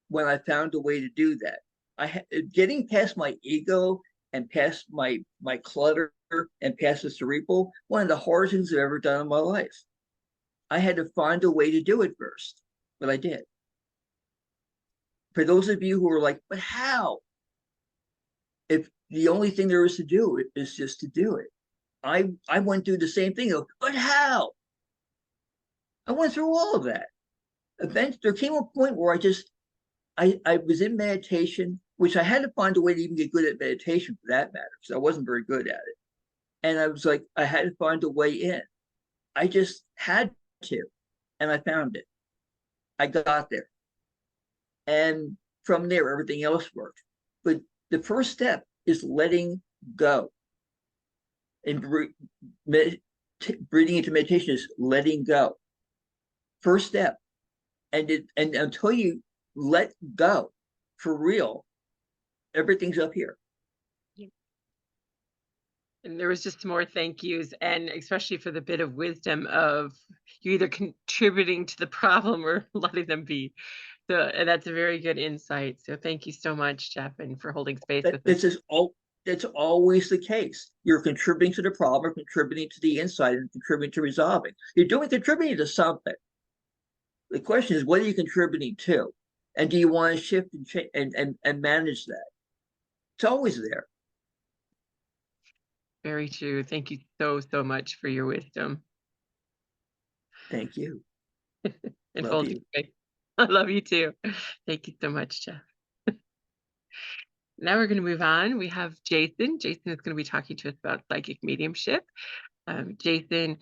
when I found a way to do that. Getting past my ego and past my clutter and past the cerebral, one of the hardest things I've ever done in my life. I had to find a way to do it first, but I did. For those of you who are like, but how? If the only thing there is to do it is just to do it. I went through the same thing, but how? I went through all of that. Eventually, there came a point where I was in meditation, which I had to find a way to even get good at meditation for that matter, because I wasn't very good at it. And I was like, I had to find a way in. I just had to, and I found it. I got there. And from there, everything else worked. But the first step is letting go. And breathing into meditation is letting go. First step. And until you let go for real, everything's up here. And there was just more thank yous, and especially for the bit of wisdom of you either contributing to the problem or letting them be. So and that's a very good insight. So thank you so much, Jeff, and for holding space with us. This is all. It's always the case. You're contributing to the problem, contributing to the insight, and contributing to resolving. You're contributing to something. The question is, what are you contributing to? And do you want to shift and change and manage that? It's always there. Very true. Thank you so much for your wisdom. Thank you. And Love holding you. space. I love you too. Thank you so much, Jeff. Now we're going to move on. We have Jason. Jason is going to be talking to us about psychic mediumship. Jason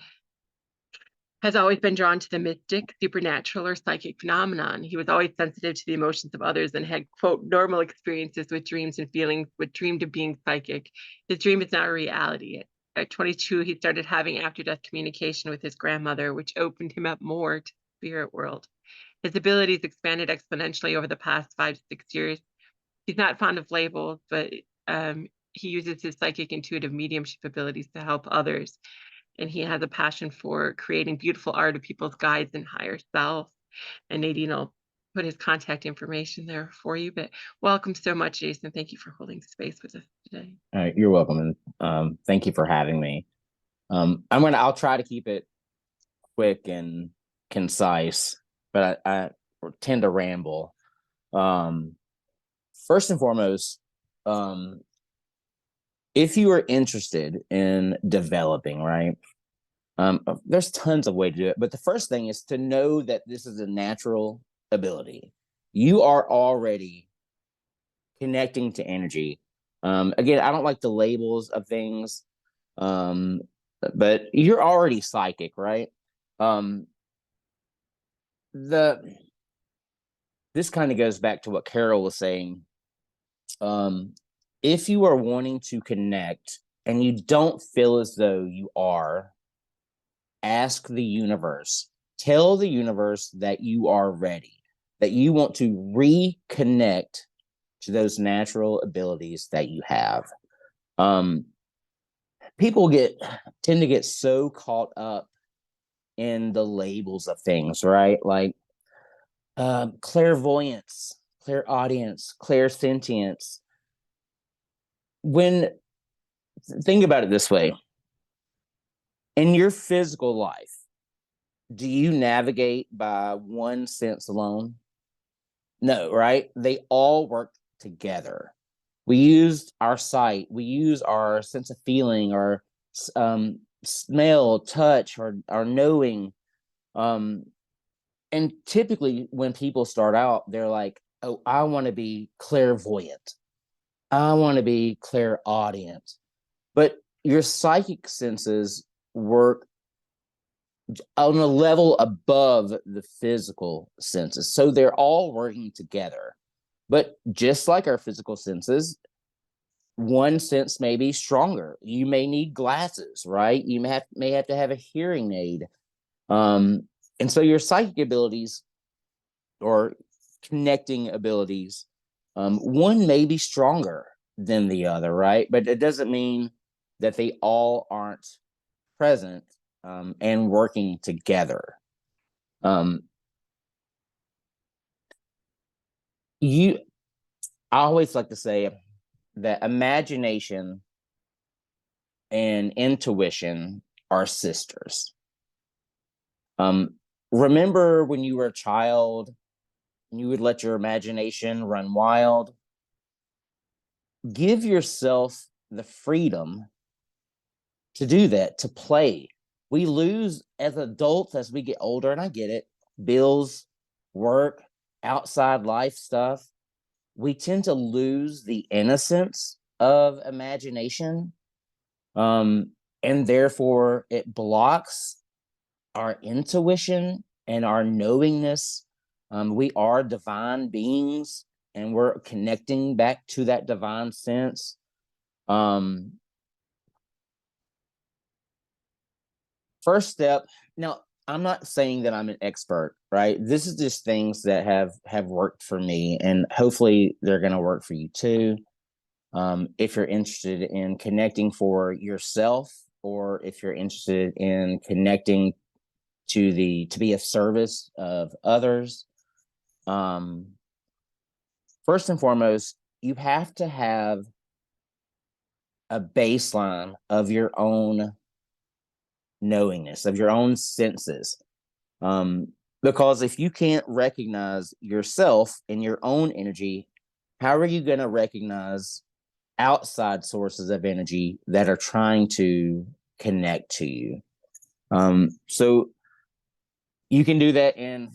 has always been drawn to the mystic, supernatural, or psychic phenomenon. He was always sensitive to the emotions of others and had, quote, normal experiences with dreams and feelings, but dreamed of being psychic. His dream is now a reality. At 22, he started having after-death communication with his grandmother, which opened him up more to the spirit world. His abilities expanded exponentially over the past 5 to 6 years. He's not fond of labels, but he uses his psychic intuitive mediumship abilities to help others. And he has a passion for creating beautiful art of people's guides and higher self. And Nadine will put his contact information there for you. But welcome so much, Jason. Thank you for holding space with us today. You're welcome, and thank you for having me. I'll try to keep it quick and concise, but I tend to ramble. First and foremost, if you are interested in developing, right, there's tons of ways to do it. But the first thing is to know that this is a natural ability. You are already connecting to energy. Again, I don't like the labels of things, but you're already psychic, right? This kind of goes back to what Carol was saying. If you are wanting to connect and you don't feel as though you are, ask the universe. Tell the universe that you are ready, that you want to reconnect to those natural abilities that you have. People tend to get so caught up in the labels of things, right? Like clairvoyance, clairaudience, clairsentience. Think about it this way. In your physical life, do you navigate by one sense alone? No, right? They all work together. We use our sight, we use our sense of feeling, our smell, touch, or our knowing. And typically when people start out, they're like, oh, I want to be clairvoyant. I want to be clairaudient. But your psychic senses work on a level above the physical senses. So they're all working together. But just like our physical senses, one sense may be stronger. You may need glasses, right? You may have to have a hearing aid. And so your psychic abilities or connecting abilities, one may be stronger than the other, right? But it doesn't mean that they all aren't present and working together. I always like to say that imagination and intuition are sisters. Remember when you were a child and you would let your imagination run wild? Give yourself the freedom to do that, to play. We lose as adults as we get older, and I get it. Bills, work, outside life stuff. We tend to lose the innocence of imagination. And therefore it blocks our intuition and our knowingness. We are divine beings, and we're connecting back to that divine sense. First step. Now, I'm not saying that I'm an expert, right? This is just things that have worked for me, and hopefully they're going to work for you too. If you're interested in connecting for yourself, or if you're interested in connecting to be of service of others, first and foremost, you have to have a baseline of your own knowingness, of your own senses. Because if you can't recognize yourself and your own energy, how are you going to recognize outside sources of energy that are trying to connect to you? So you can do that in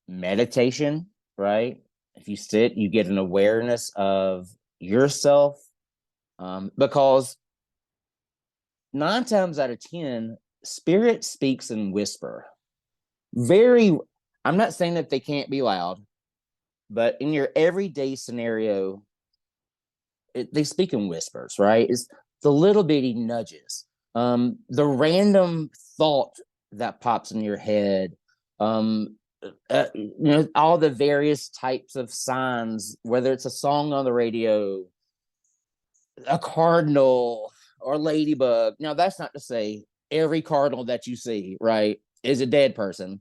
meditation, right? If you sit, you get an awareness of yourself, because 9 times out of 10, spirit speaks in whisper. I'm not saying that they can't be loud, but in your everyday scenario, they speak in whispers, right? It's the little bitty nudges, the random thought that pops in your head, all the various types of signs, whether it's a song on the radio, a cardinal or ladybug. Now, that's not to say every cardinal that you see, right, is a dead person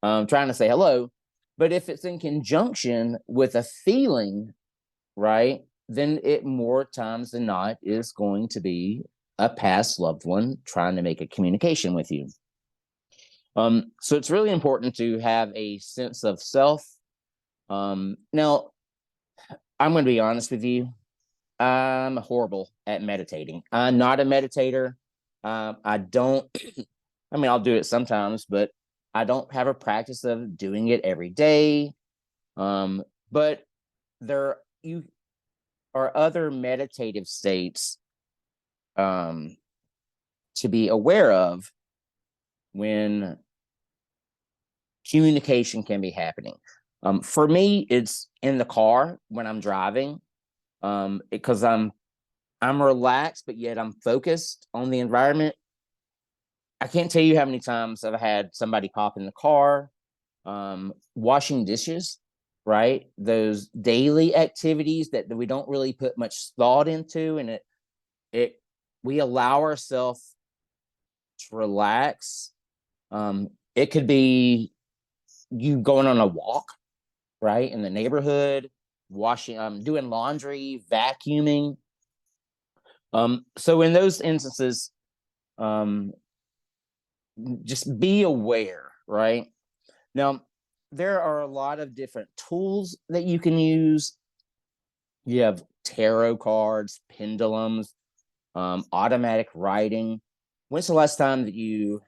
trying to say hello. But if it's in conjunction with a feeling, right, then it more times than not is going to be a past loved one trying to make a communication with you. So it's really important to have a sense of self. Now, I'm going to be honest with you. I'm horrible at meditating. I'm not a meditator. I don't, I'll do it sometimes, but I don't have a practice of doing it every day. But there are other meditative states to be aware of when communication can be happening. For me, it's in the car when I'm driving, because I'm relaxed, but yet I'm focused on the environment. I can't tell you how many times I've had somebody pop in the car, washing dishes, right? Those daily activities that we don't really put much thought into, and we allow ourselves to relax. It could be you going on a walk, right, in the neighborhood, washing, doing laundry, vacuuming. So in those instances, just be aware, right? Now, there are a lot of different tools that you can use. You have tarot cards, pendulums, automatic writing. When's the last time that you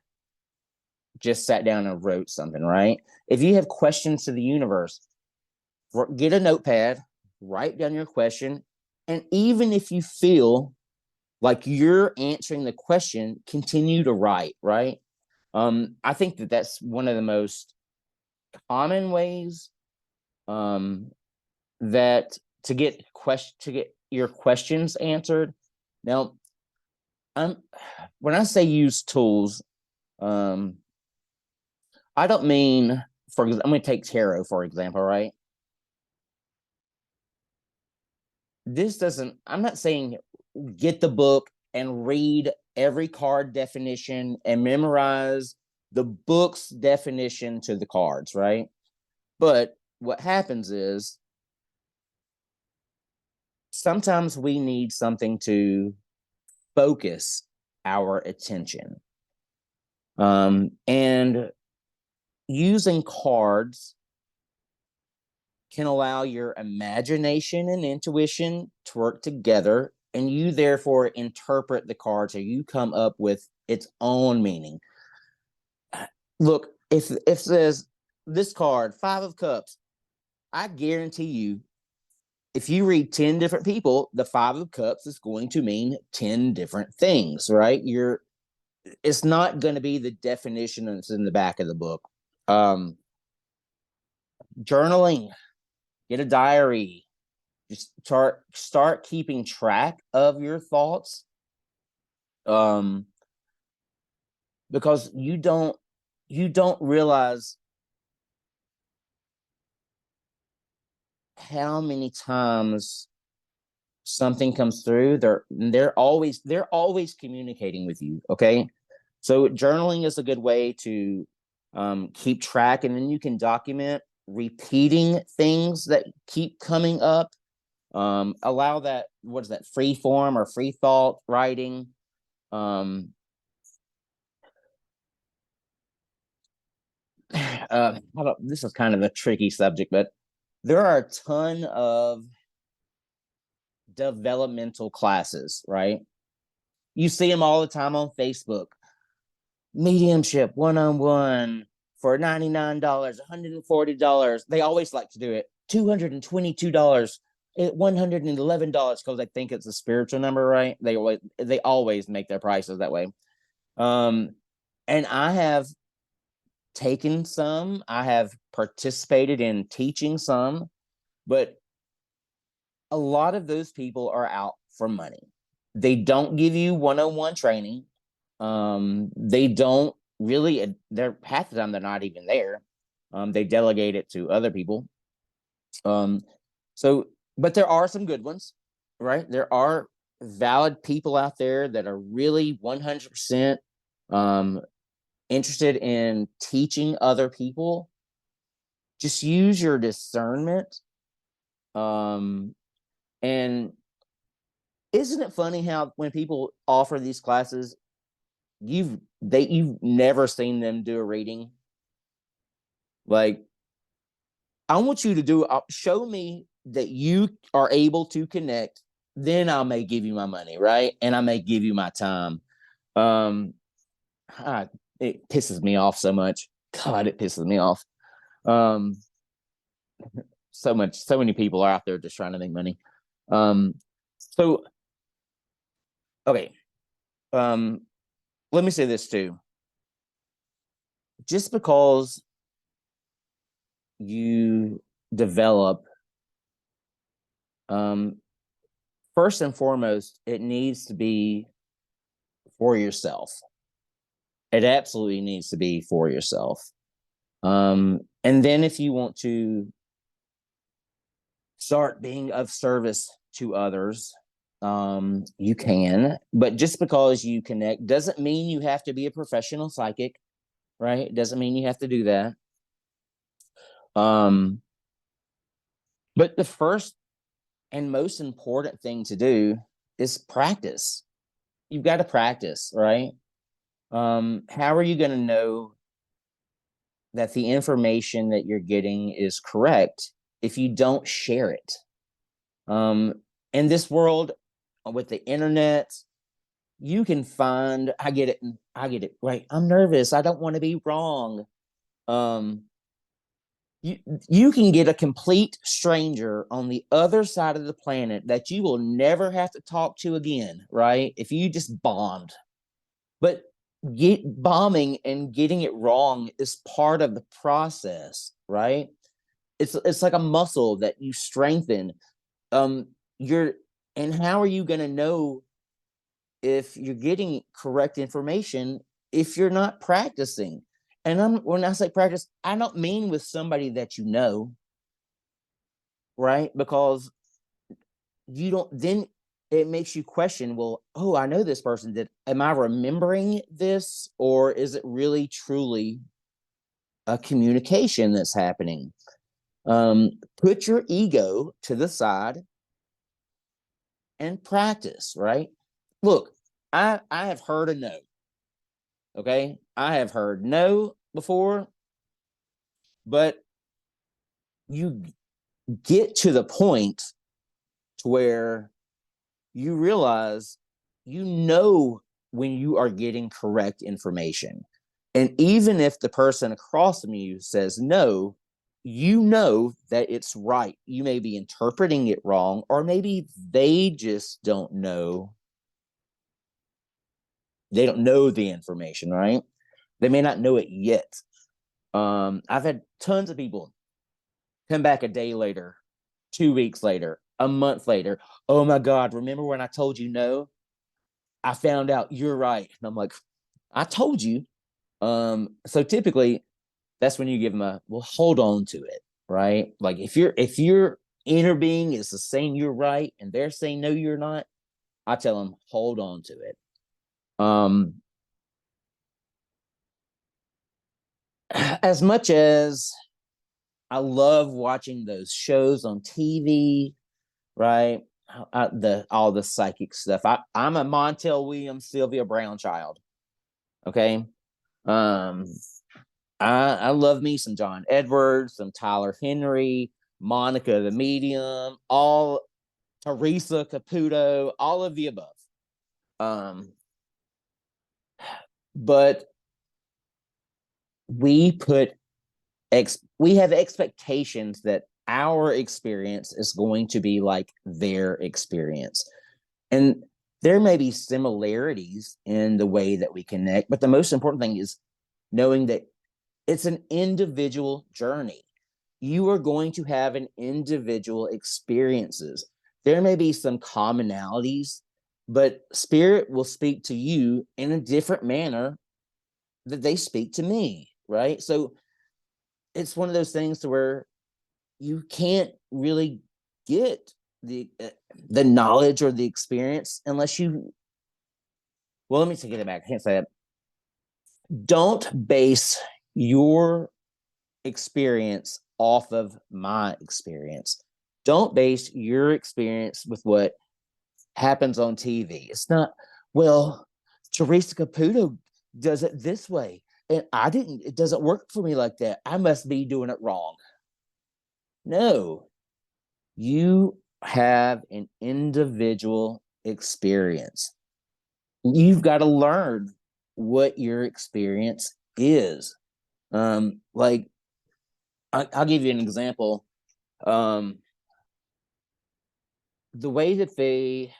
just sat down and wrote something, right? If you have questions to the universe, get a notepad, write down your question, and even if you feel like you're answering the question, continue to write, right? I think that that's one of the most common ways that to get your questions answered. Now, when I say use tools, I don't mean, I'm going to take tarot, for example, right? I'm not saying get the book and read every card definition and memorize the book's definition to the cards, right? But what happens is sometimes we need something to focus our attention. And using cards can allow your imagination and intuition to work together, and you therefore interpret the cards, or you come up with its own meaning. Look, if it says this card, 5 of Cups, I guarantee you, if you read 10 different people, the 5 of Cups is going to mean 10 different things, right? it's not going to be the definition that's in the back of the book. Journaling, get a diary, just start keeping track of your thoughts. Because you don't realize how many times something comes through. They're always communicating with you. Okay, so journaling is a good way to keep track, and then you can document repeating things that keep coming up. Allow that, what is that, free form or free thought writing. This is kind of a tricky subject, but there are a ton of developmental classes, right? You see them all the time on Facebook. Mediumship 101 for $99, $140. They always like to do it. $222, $111, because they think it's a spiritual number, right? They always make their prices that way. And I have taken some, I have participated in teaching some, but a lot of those people are out for money. They don't give you 101 training. They don't really, they're half the time they're not even there. They delegate it to other people. But there are some good ones, right? There are valid people out there that are really 100% interested in teaching other people. Just use your discernment. And isn't it funny how when people offer these classes, you've never seen them do a reading? Like, I want you to show me that you are able to connect, then I may give you my money, right? And I may give you my time. It pisses me off so much. God, it pisses me off. So many people are out there just trying to make money. Okay. Let me say this too. Just because you develop, first and foremost, it needs to be for yourself. It absolutely needs to be for yourself. And then if you want to start being of service to others, you can. But just because you connect doesn't mean you have to be a professional psychic, right? It doesn't mean you have to do that. But the first and most important thing to do is practice. You've got to practice, right? How are you going to know that the information that you're getting is correct if you don't share it? In this world with the internet, you can find, I get it, right? I'm nervous. I don't want to be wrong. You can get a complete stranger on the other side of the planet that you will never have to talk to again, right? If you just bombed. But bombing and getting it wrong is part of the process, right? It's like a muscle that you strengthen. And how are you going to know if you're getting correct information if you're not practicing? And when I say practice, I don't mean with somebody that you know, right? Because then it makes you question, well, oh, I know this person. Am I remembering this? Or is it really truly a communication that's happening? Put your ego to the side and practice, right? Look, I have heard a no. Okay. I have heard no before, but you get to the point to where you realize, when you are getting correct information. And even if the person across from you says no, you know that it's right. You may be interpreting it wrong, or maybe they just don't know they don't know the information, right? They may not know it yet. I've had tons of people come back a day later, 2 weeks later, a month later. Oh my God, remember when I told you no? I found out you're right. And I'm like, I told you. So typically that's when you give them a, well, hold on to it, right? Like if your inner being is saying you're right and they're saying no, you're not, I tell them, hold on to it. As much as I love watching those shows on TV, right? All the psychic stuff. I'm a Montel Williams, Sylvia Brown child. Okay. I love me some John Edwards, some Tyler Henry, Monica the Medium, all Teresa Caputo, all of the above. But we have expectations that our experience is going to be like their experience. And there may be similarities in the way that we connect, but the most important thing is knowing that it's an individual journey. You are going to have an individual experiences. There may be some commonalities, but spirit will speak to you in a different manner that they speak to me, right? So it's one of those things to where you can't really get the knowledge or the experience unless you, well, let me take it back. I can't say that. Don't base your experience off of my experience. Don't base your experience with what happens on TV. It's not, well, Teresa Caputo does it this way. And it doesn't work for me like that. I must be doing it wrong. No, you have an individual experience. You've got to learn what your experience is. Like I'll give you an example. The way that they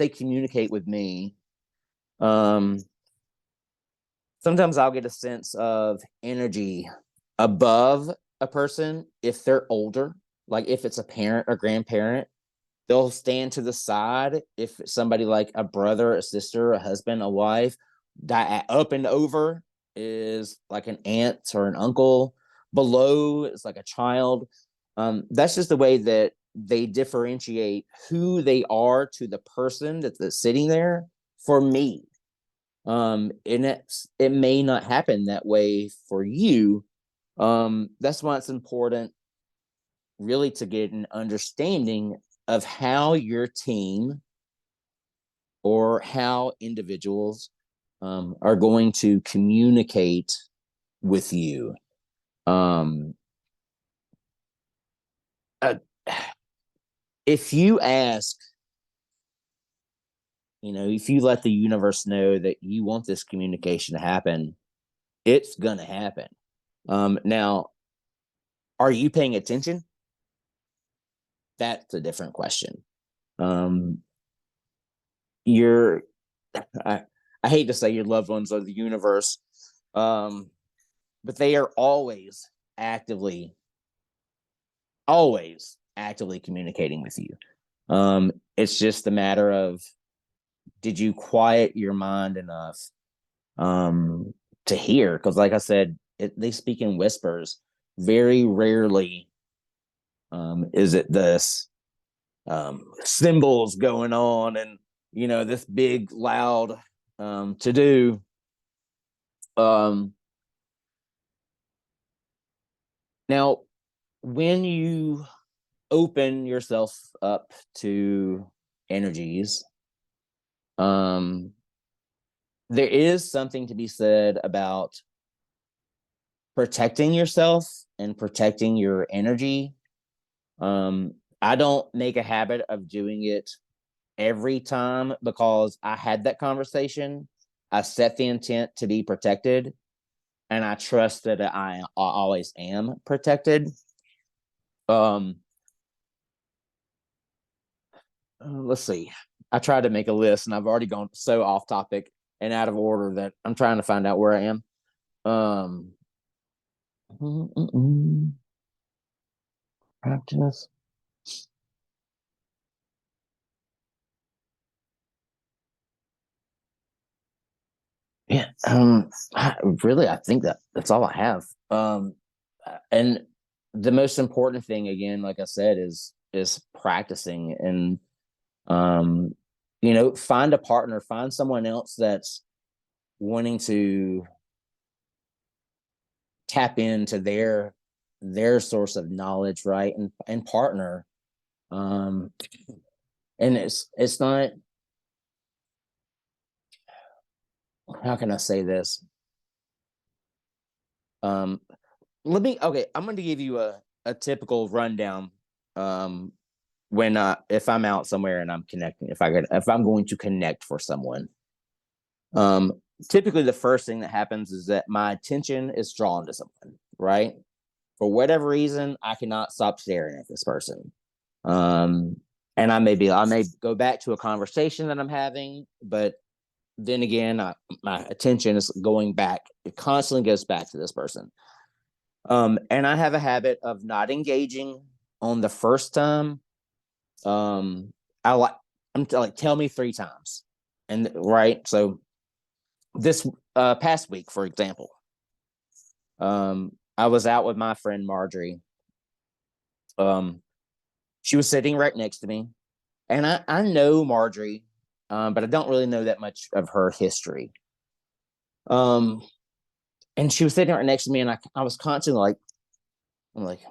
communicate with me, sometimes I'll get a sense of energy above a person if they're older, like if it's a parent or grandparent. They'll stand to the side if somebody like a brother, a sister, a husband, a wife. Up and over is like an aunt or an uncle. Below is like a child. That's just the way that they differentiate who they are to the person that's sitting there for me. And it may not happen that way for you. That's why it's important really to get an understanding of how your team or how individuals are going to communicate with you. If you ask, if you let the universe know that you want this communication to happen, it's going to happen. Now, are you paying attention? That's a different question. I hate to say your loved ones are the universe, but they are always actively communicating with you. It's just a matter of, did you quiet your mind enough to hear? Because like I said, they speak in whispers. Very rarely is it this symbols going on and this big loud to do. Now when you open yourself up to energies, there is something to be said about protecting yourself and protecting your energy. I don't make a habit of doing it every time because I had that conversation. I set the intent to be protected, and I trust that I always am protected. Let's see. I tried to make a list and I've already gone so off topic and out of order that I'm trying to find out where I am. Practice. Yeah. I think that's all I have. And the most important thing, again, like I said, is practicing and, find a partner, find someone else that's wanting to tap into their source of knowledge, right? And partner. And it's not, how can I say this? I'm going to give you a typical rundown. When if I'm out somewhere and I'm connecting, if I'm going to connect for someone, typically the first thing that happens is that my attention is drawn to someone, right? For whatever reason, I cannot stop staring at this person. And I may go back to a conversation that I'm having, but then again, my attention is going back. It constantly goes back to this person. And I have a habit of not engaging on the first time. I'm like, tell me 3 times. And right. So this past week, for example, I was out with my friend Marjorie. She was sitting right next to me, and I know Marjorie, but I don't really know that much of her history. And she was sitting right next to me, and I was constantly like, I'm like,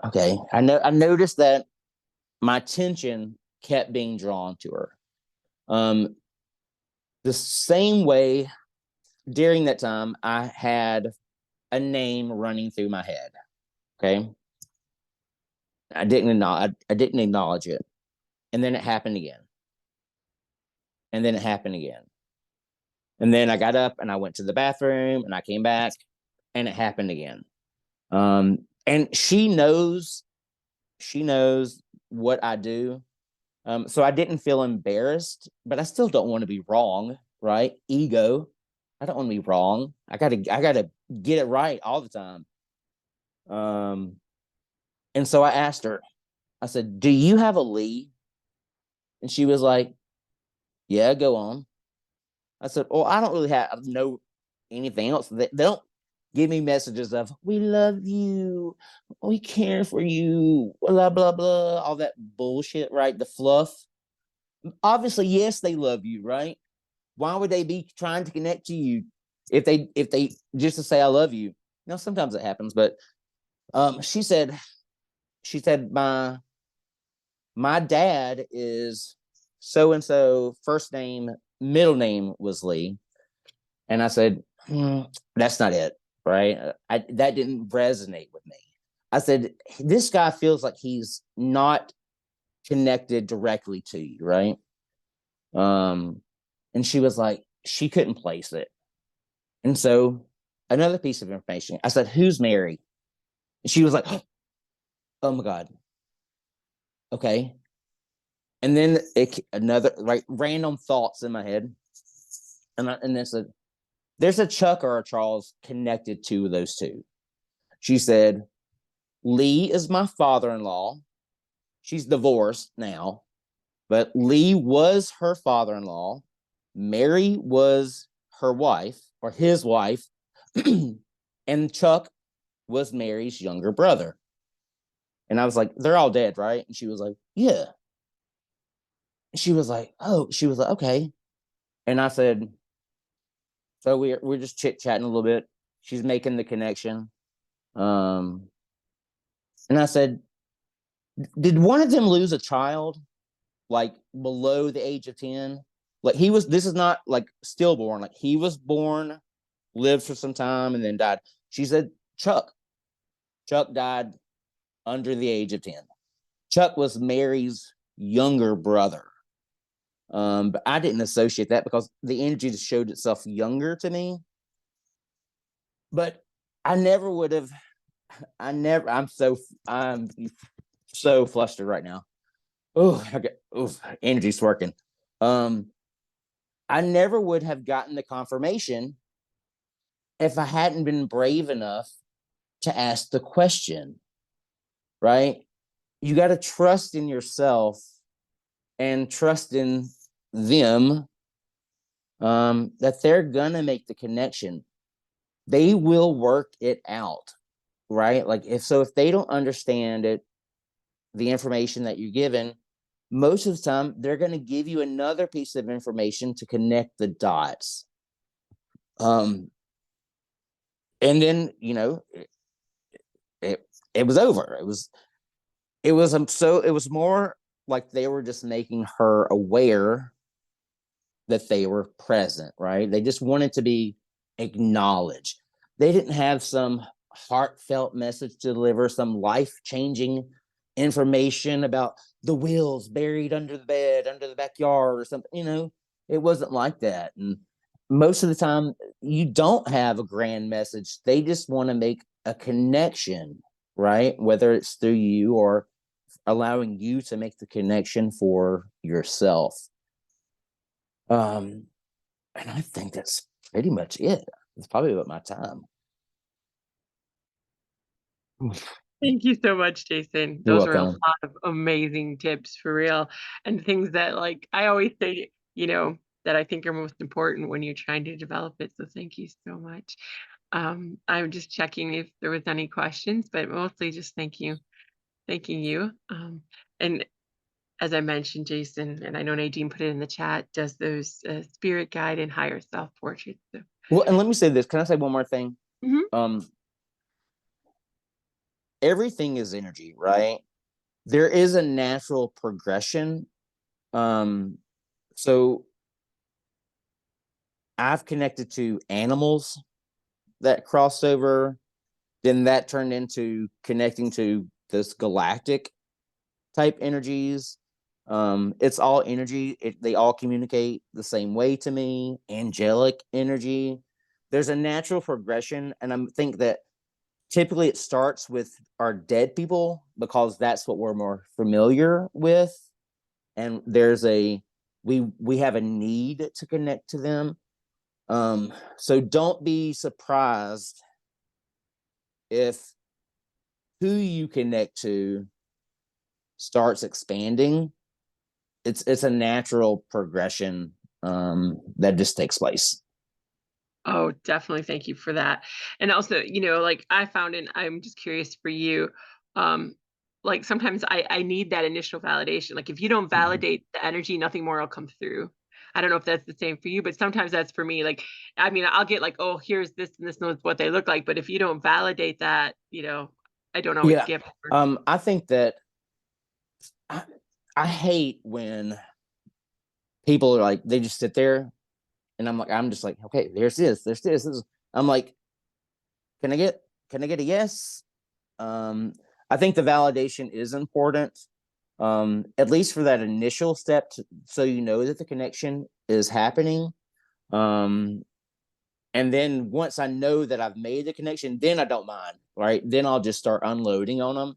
okay. I noticed that my attention kept being drawn to her. The same way during that time, I had a name running through my head. Okay. I didn't acknowledge it. And then it happened again. And then it happened again. And then I got up and I went to the bathroom and I came back and it happened again. And she knows what I do. So I didn't feel embarrassed, but I still don't want to be wrong, right? Ego. I don't want to be wrong. I gotta get it right all the time. And so I asked her, I said, do you have a Lee? And she was like, yeah, go on. I said, well, I don't really know anything else. They don't give me messages of, we love you, we care for you, blah, blah, blah, all that bullshit, right? The fluff. Obviously, yes, they love you, right? Why would they be trying to connect to you if they just to say I love you? Now, sometimes it happens, but she said my dad is so and so, first name, middle name was Lee. And I said, that's not it, right? That didn't resonate with me. I said, this guy feels like he's not connected directly to you, right? And she was like, she couldn't place it. And so another piece of information, I said, who's Mary? And she was like, oh my God. Okay. And then another random thoughts in my head. And then said, there's a Chuck or a Charles connected to those two. She said, Lee is my father-in-law. She's divorced now, but Lee was her father-in-law. Mary was her wife or his wife. And Chuck was Mary's younger brother. And I was like, they're all dead, right? And she was like, yeah. She was like, okay. And I said, so we're just chit-chatting a little bit. She's making the connection. And I said, did one of them lose a child like below the age of 10? Like this is not like stillborn. Like he was born, lived for some time, and then died. She said, Chuck died under the age of 10. Chuck was Mary's younger brother. But I didn't associate that because the energy just showed itself younger to me. But I never would have. I'm so flustered right now. Oh, okay. Oh, energy's working. I never would have gotten the confirmation if I hadn't been brave enough to ask the question, right? You got to trust in yourself and trust in them, that they're gonna make the connection. They will work it out, right? Like if they don't understand it, the information that you're given, most of the time they're going to give you another piece of information to connect the dots. And then, you know, it was over. It was more like they were just making her aware that they were present, right? They just wanted to be acknowledged. They didn't have some heartfelt message to deliver, some life-changing information about the wheels buried under the bed, under the backyard or something. You know, it wasn't like that. And most of the time, you don't have a grand message. They just want to make a connection, right? Whether it's through you or allowing you to make the connection for yourself. And I think that's pretty much it. It's probably about my time. Thank you so much, Jason. You're Those were a welcome. lot of amazing tips for real, and things that, like, I always say, you know, that I think are most important when you're trying to develop it. So thank you so much. I'm just checking if there was any questions, but mostly just thanking you. And as I mentioned, Jason, and I know Nadine put it in the chat, does those spirit guide and higher self portraits. So. Well, and let me say this. Can I say one more thing? Mm-hmm. Everything is energy, right? There is a natural progression. So I've connected to animals that crossed over, then that turned into connecting to this galactic type energies. It's all energy. They all communicate the same way to me. Angelic energy. There's a natural progression, and I think that typically it starts with our dead people because that's what we're more familiar with, and we have a need to connect to them. So don't be surprised if who you connect to starts expanding. It's a natural progression that just takes place. Oh, definitely. Thank you for that. And also, you know, like I found, and I'm just curious for you, like sometimes I need that initial validation. Like if you don't validate the energy, nothing more will come through. I don't know if that's the same for you, but sometimes that's for me. Like, I mean, I'll get like, oh, here's this and this knows what they look like. But if you don't validate that, you know, I don't always Yeah. get it. I think that I hate when people are like, they just sit there and I'm just like, okay, there's this. I'm like, can I get a yes? I think the validation is important, at least for that initial step, so you know that the connection is happening. And then once I know that I've made the connection, then I don't mind, right? Then I'll just start unloading on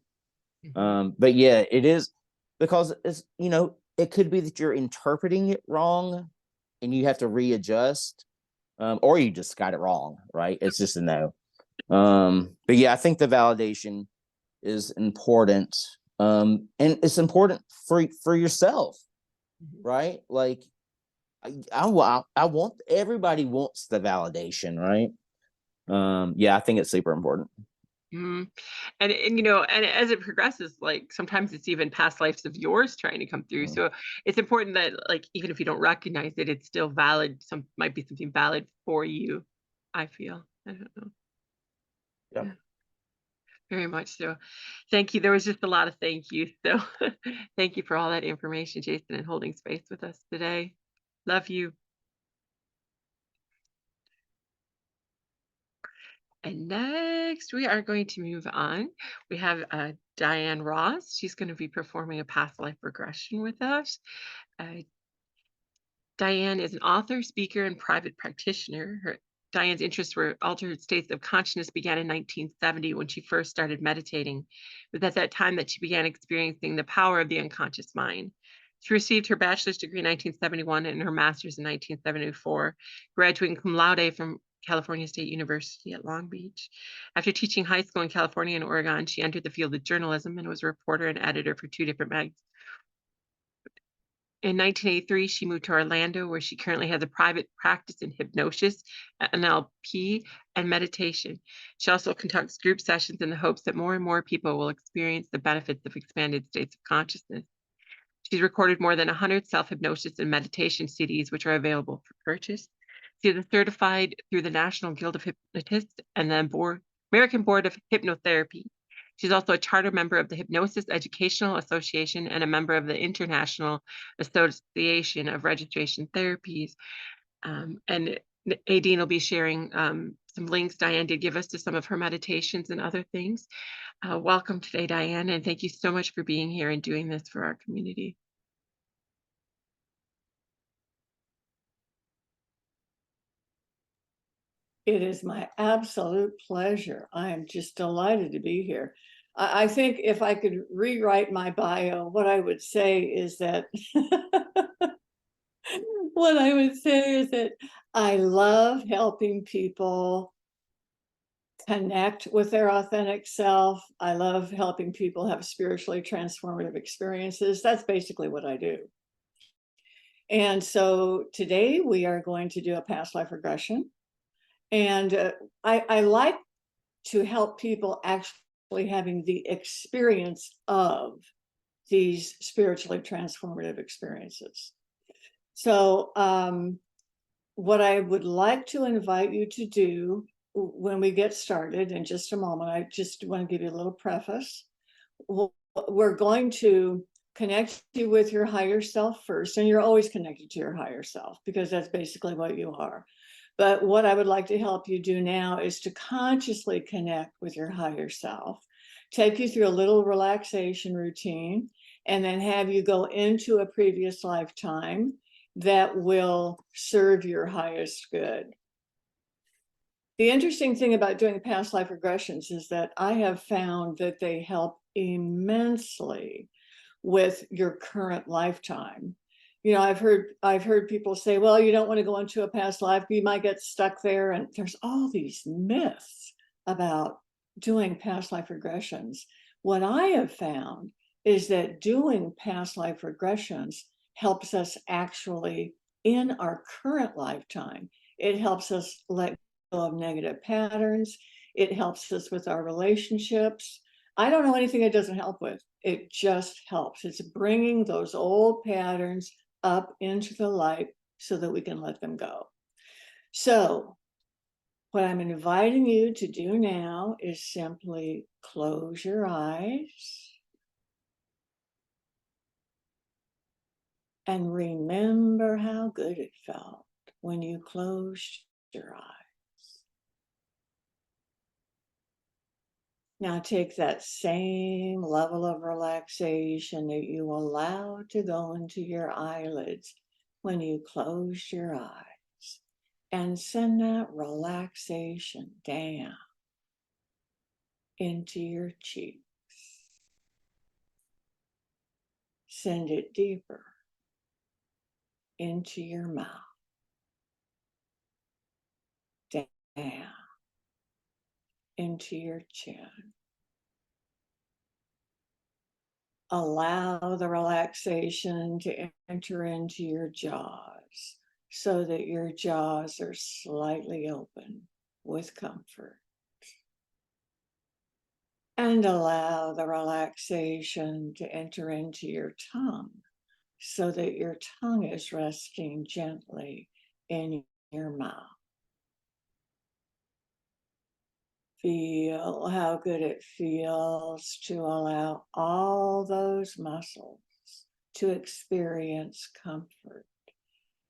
them. But yeah, it is because it's, you know, it could be that you're interpreting it wrong and you have to readjust, or you just got it wrong, right? It's just a no. But yeah, I think the validation is important. And it's important for yourself, right? Like I want, everybody wants the validation, right? Yeah, I think it's super important. And you know, and as it progresses, like sometimes it's even past lives of yours trying to come through. So it's important that, like, even if you don't recognize it, it's still valid. Some might be something valid for you. I feel. I don't know. Yep. Yeah, very much so. Thank you. There was just a lot of thank you. So thank you for all that information, Jason, and holding space with us today. Love you. And next, we are going to move on. We have Diane Ross. She's going to be performing a past life regression with us. Diane is an author, speaker, and private practitioner. Diane's interests were altered states of consciousness began in 1970 when she first started meditating. It was at that time that she began experiencing the power of the unconscious mind. She received her bachelor's degree in 1971 and her master's in 1974, graduating cum laude from California State University at Long Beach. After teaching high school in California and Oregon, she entered the field of journalism and was a reporter and editor for 2 different magazines. In 1983, she moved to Orlando, where she currently has a private practice in hypnosis, NLP, and meditation. She also conducts group sessions in the hopes that more and more people will experience the benefits of expanded states of consciousness. She's recorded more than 100 self-hypnosis and meditation CDs, which are available for purchase. She is certified through the National Guild of Hypnotists and the American Board of Hypnotherapy. She's also a charter member of the Hypnosis Educational Association and a member of the International Association of Registration Therapies. And Aideen will be sharing some links Diane did give us to some of her meditations and other things. Welcome today, Diane, and thank you so much for being here and doing this for our community. It is my absolute pleasure. I am just delighted to be here. I think if I could rewrite my bio, what I would say is that I love helping people connect with their authentic self. I love helping people have spiritually transformative experiences. That's basically what I do. And so today we are going to do a past life regression. And I like to help people actually having the experience of these spiritually transformative experiences. So what I would like to invite you to do when we get started in just a moment, I just want to give you a little preface. We're going to connect you with your higher self first, and you're always connected to your higher self because that's basically what you are. But what I would like to help you do now is to consciously connect with your higher self, take you through a little relaxation routine, and then have you go into a previous lifetime that will serve your highest good. The interesting thing about doing past life regressions is that I have found that they help immensely with your current lifetime. You know, I've heard people say, well, you don't want to go into a past life, you might get stuck there. And there's all these myths about doing past life regressions. What I have found is that doing past life regressions helps us actually in our current lifetime. It helps us let go of negative patterns. It helps us with our relationships. I don't know anything it doesn't help with. It just helps. It's bringing those old patterns up into the light so that we can let them go. So what I'm inviting you to do now is simply close your eyes and remember how good it felt when you closed your eyes. Now take that same level of relaxation that you allowed to go into your eyelids when you closed your eyes and send that relaxation down into your cheeks. Send it deeper into your mouth, down into your chin. Allow the relaxation to enter into your jaws so that your jaws are slightly open with comfort. And allow the relaxation to enter into your tongue so that your tongue is resting gently in your mouth. Feel how good it feels to allow all those muscles to experience comfort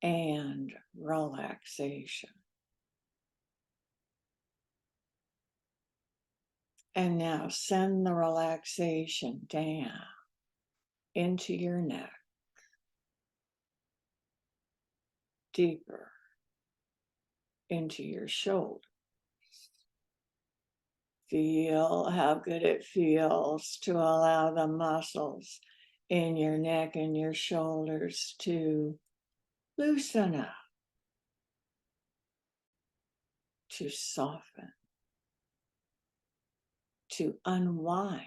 and relaxation. And now send the relaxation down into your neck, deeper into your shoulders. Feel how good it feels to allow the muscles in your neck and your shoulders to loosen up, to soften, to unwind,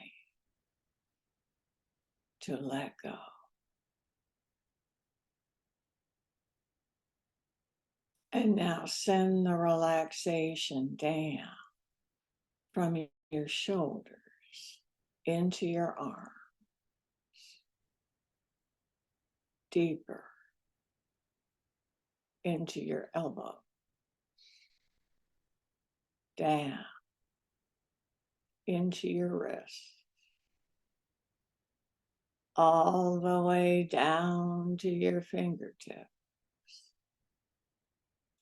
to let go. And now send the relaxation down from your shoulders into your arms, deeper into your elbow, down into your wrist, all the way down to your fingertips.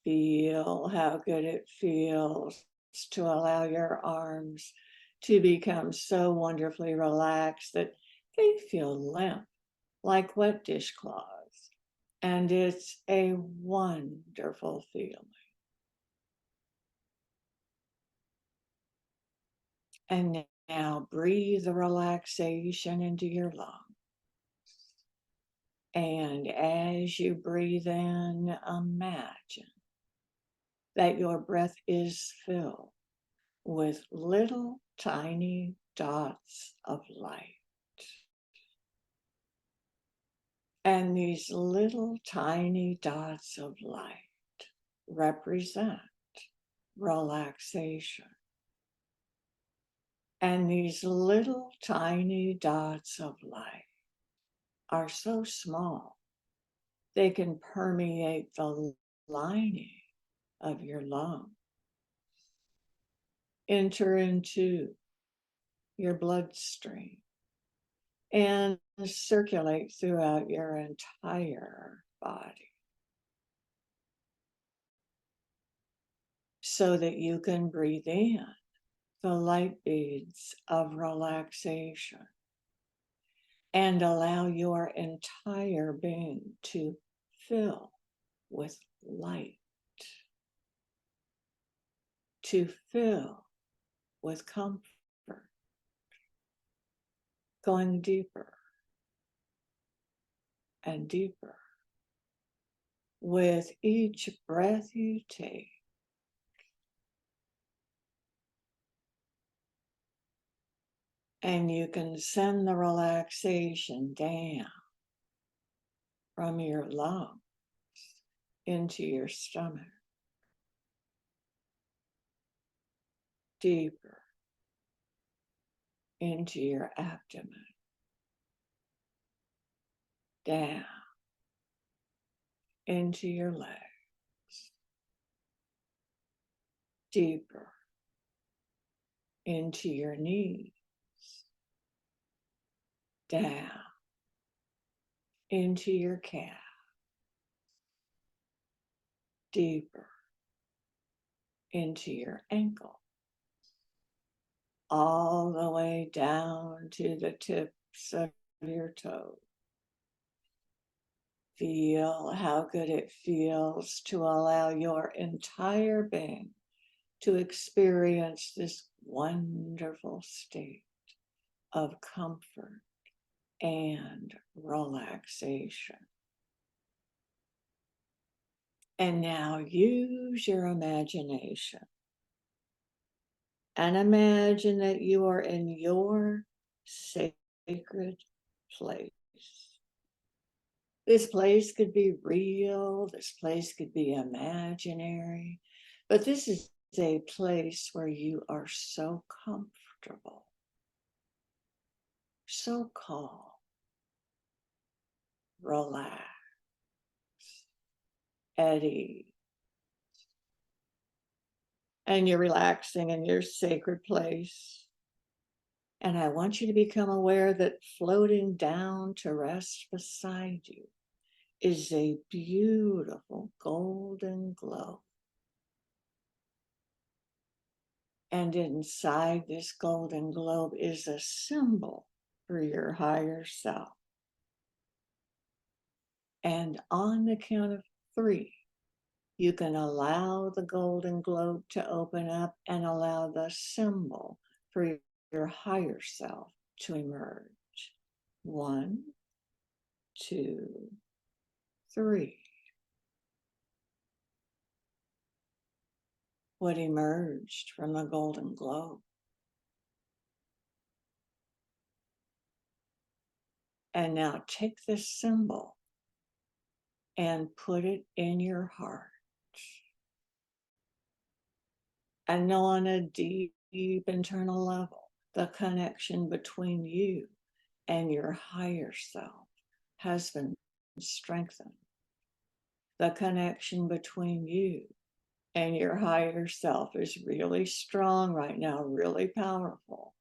Feel how good it feels to allow your arms to become so wonderfully relaxed that they feel limp, like wet dishcloths. And it's a wonderful feeling. And now breathe the relaxation into your lungs. And as you breathe in, imagine that your breath is filled with little tiny dots of light. And these little tiny dots of light represent relaxation. And these little tiny dots of light are so small, they can permeate the lining of your lung, enter into your bloodstream, and circulate throughout your entire body so that you can breathe in the light beads of relaxation and allow your entire being to fill with light, to fill with comfort, going deeper and deeper with each breath you take. And you can send the relaxation down from your lungs into your stomach, deeper into your abdomen, down into your legs, deeper into your knees, down into your calf, deeper into your ankle, all the way down to the tips of your toes. Feel how good it feels to allow your entire being to experience this wonderful state of comfort and relaxation. And now use your imagination and imagine that you are in your sacred place. This place could be real, this place could be imaginary, but this is a place where you are so comfortable, so calm, relaxed, at ease. And you're relaxing in your sacred place. And I want you to become aware that floating down to rest beside you is a beautiful golden glow. And inside this golden globe is a symbol for your higher self. And on the count of 3, you can allow the golden globe to open up and allow the symbol for your higher self to emerge. 1, 2, 3. What emerged from the golden globe? And now take this symbol and put it in your heart. And know on a deep, deep internal level, the connection between you and your higher self has been strengthened. The connection between you and your higher self is really strong right now, really powerful.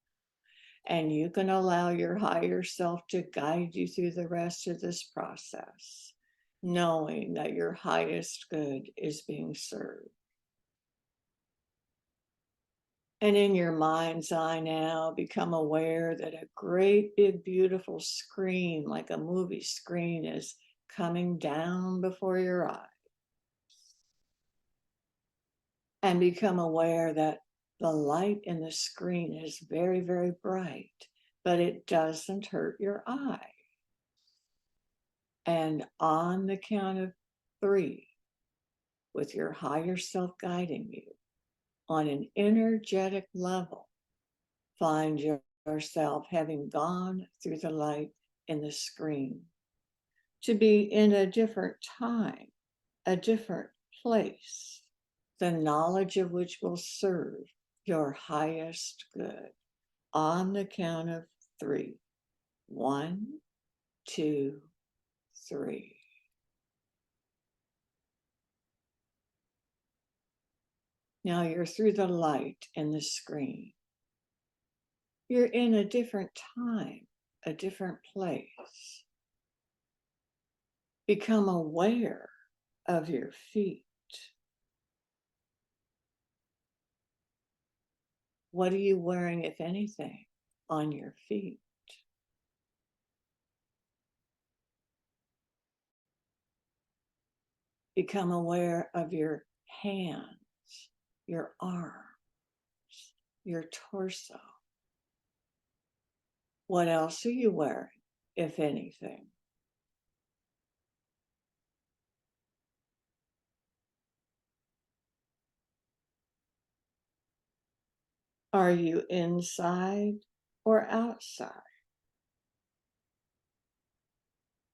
And you can allow your higher self to guide you through the rest of this process, knowing that your highest good is being served. And in your mind's eye now, become aware that a great big beautiful screen, like a movie screen, is coming down before your eyes. And become aware that the light in the screen is very, very bright, but it doesn't hurt your eye. And on the count of 3, with your higher self guiding you, on an energetic level, find yourself having gone through the light in the screen to be in a different time, a different place, the knowledge of which will serve your highest good. On the count of 3. 1, 2, 3. Now you're through the light in the screen. You're in a different time, a different place. Become aware of your feet. What are you wearing, if anything, on your feet? Become aware of your hands, your arms, your torso. What else are you wearing, if anything? Are you inside or outside?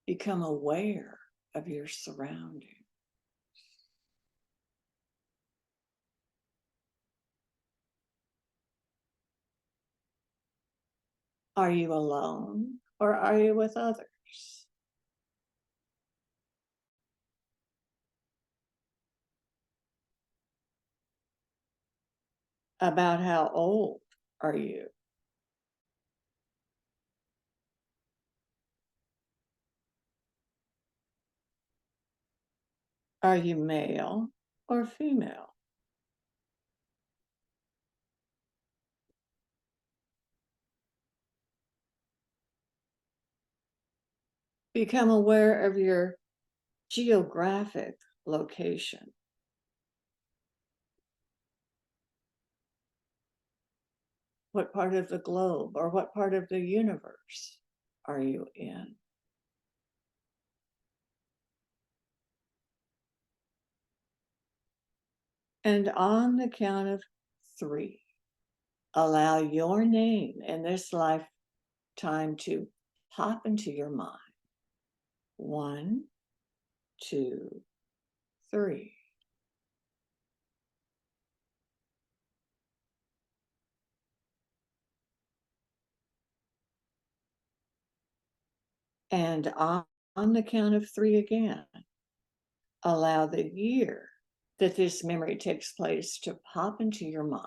Become aware of your surroundings. Are you alone or are you with others? About how old are you? Are you male or female? Become aware of your geographic location. What part of the globe or what part of the universe are you in? And on the count of 3, allow your name in this lifetime to pop into your mind. 1, 2, 3. And on the count of 3 again, allow the year that this memory takes place to pop into your mind.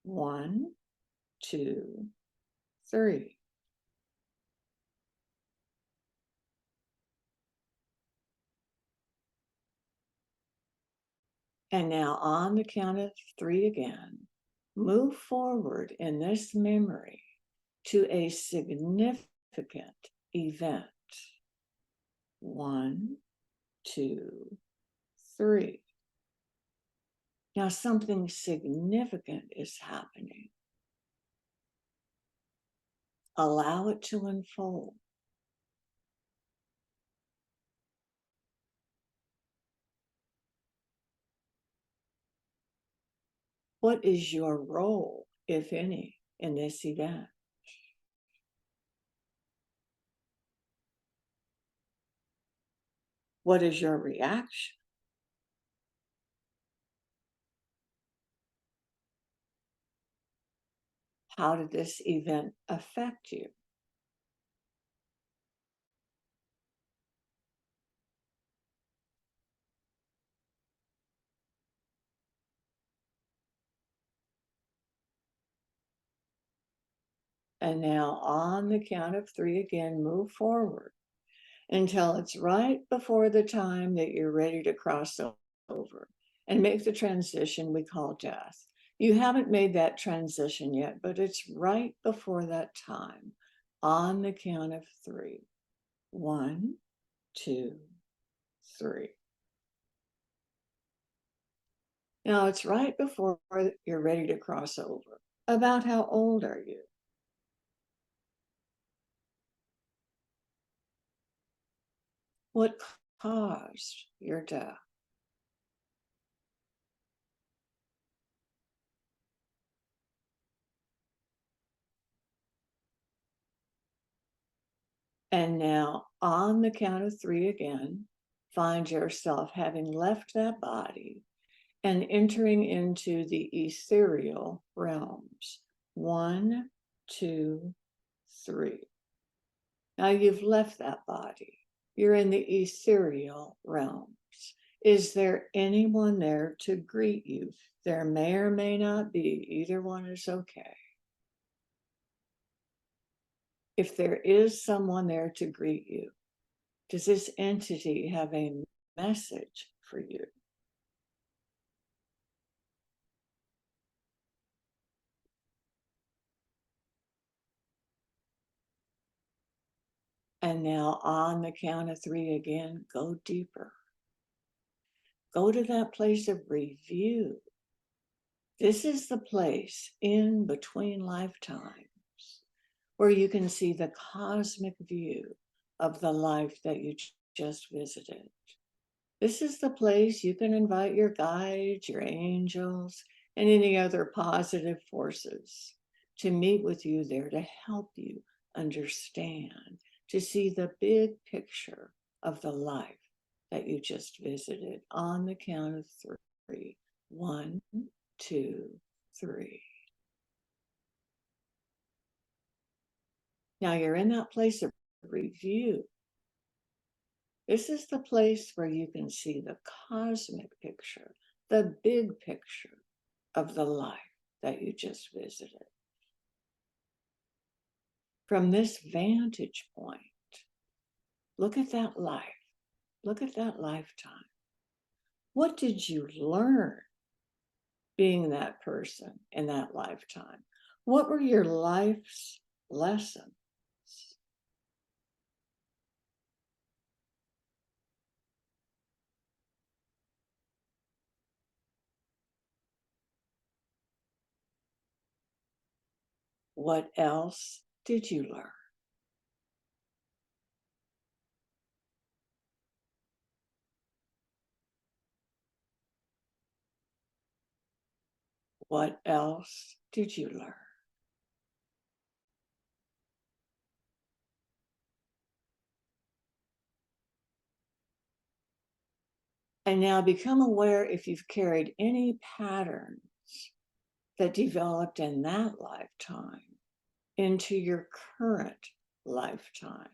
1, 2, 3. And now on the count of 3 again, move forward in this memory to a significant event. 1, 2, 3. Now something significant is happening. Allow it to unfold. What is your role, if any, in this event? What is your reaction? How did this event affect you? And now on the count of 3 again, move forward until it's right before the time that you're ready to cross over and make the transition we call death. You haven't made that transition yet, but it's right before that time. On the count of 3. 1, 2, 3. Now it's right before you're ready to cross over. About how old are you? What caused your death? And now on the count of 3 again, find yourself having left that body and entering into the ethereal realms. 1, 2, 3. Now you've left that body. You're in the ethereal realms. Is there anyone there to greet you? There may or may not be. Either one is okay. If there is someone there to greet you, does this entity have a message for you? And now on the count of 3 again, go deeper. Go to that place of review. This is the place in between lifetimes where you can see the cosmic view of the life that you just visited. This is the place you can invite your guides, your angels, and any other positive forces to meet with you there to help you understand, to see the big picture of the life that you just visited. On the count of 3. 1, 2, 3. Now you're in that place of review. This is the place where you can see the cosmic picture, the big picture of the life that you just visited. From this vantage point, look at that life. Look at that lifetime. What did you learn being that person in that lifetime? What were your life's lessons? What else did you learn? What else did you learn? And now become aware if you've carried any patterns that developed in that lifetime into your current lifetime.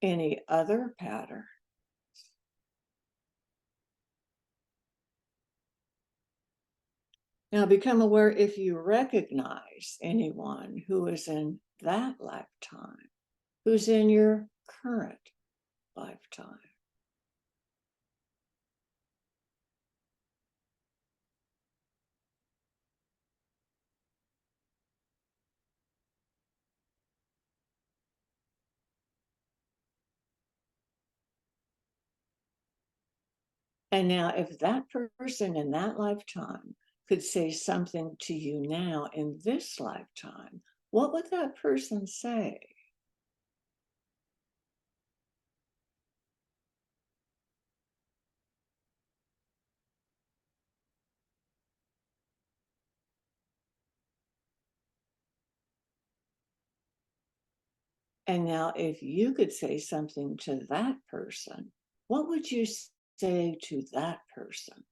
Any other pattern? Now become aware if you recognize anyone who is in that lifetime, who's in your current lifetime. And now if that person in that lifetime could say something to you now in this lifetime, what would that person say? And now, if you could say something to that person, what would you say to that person?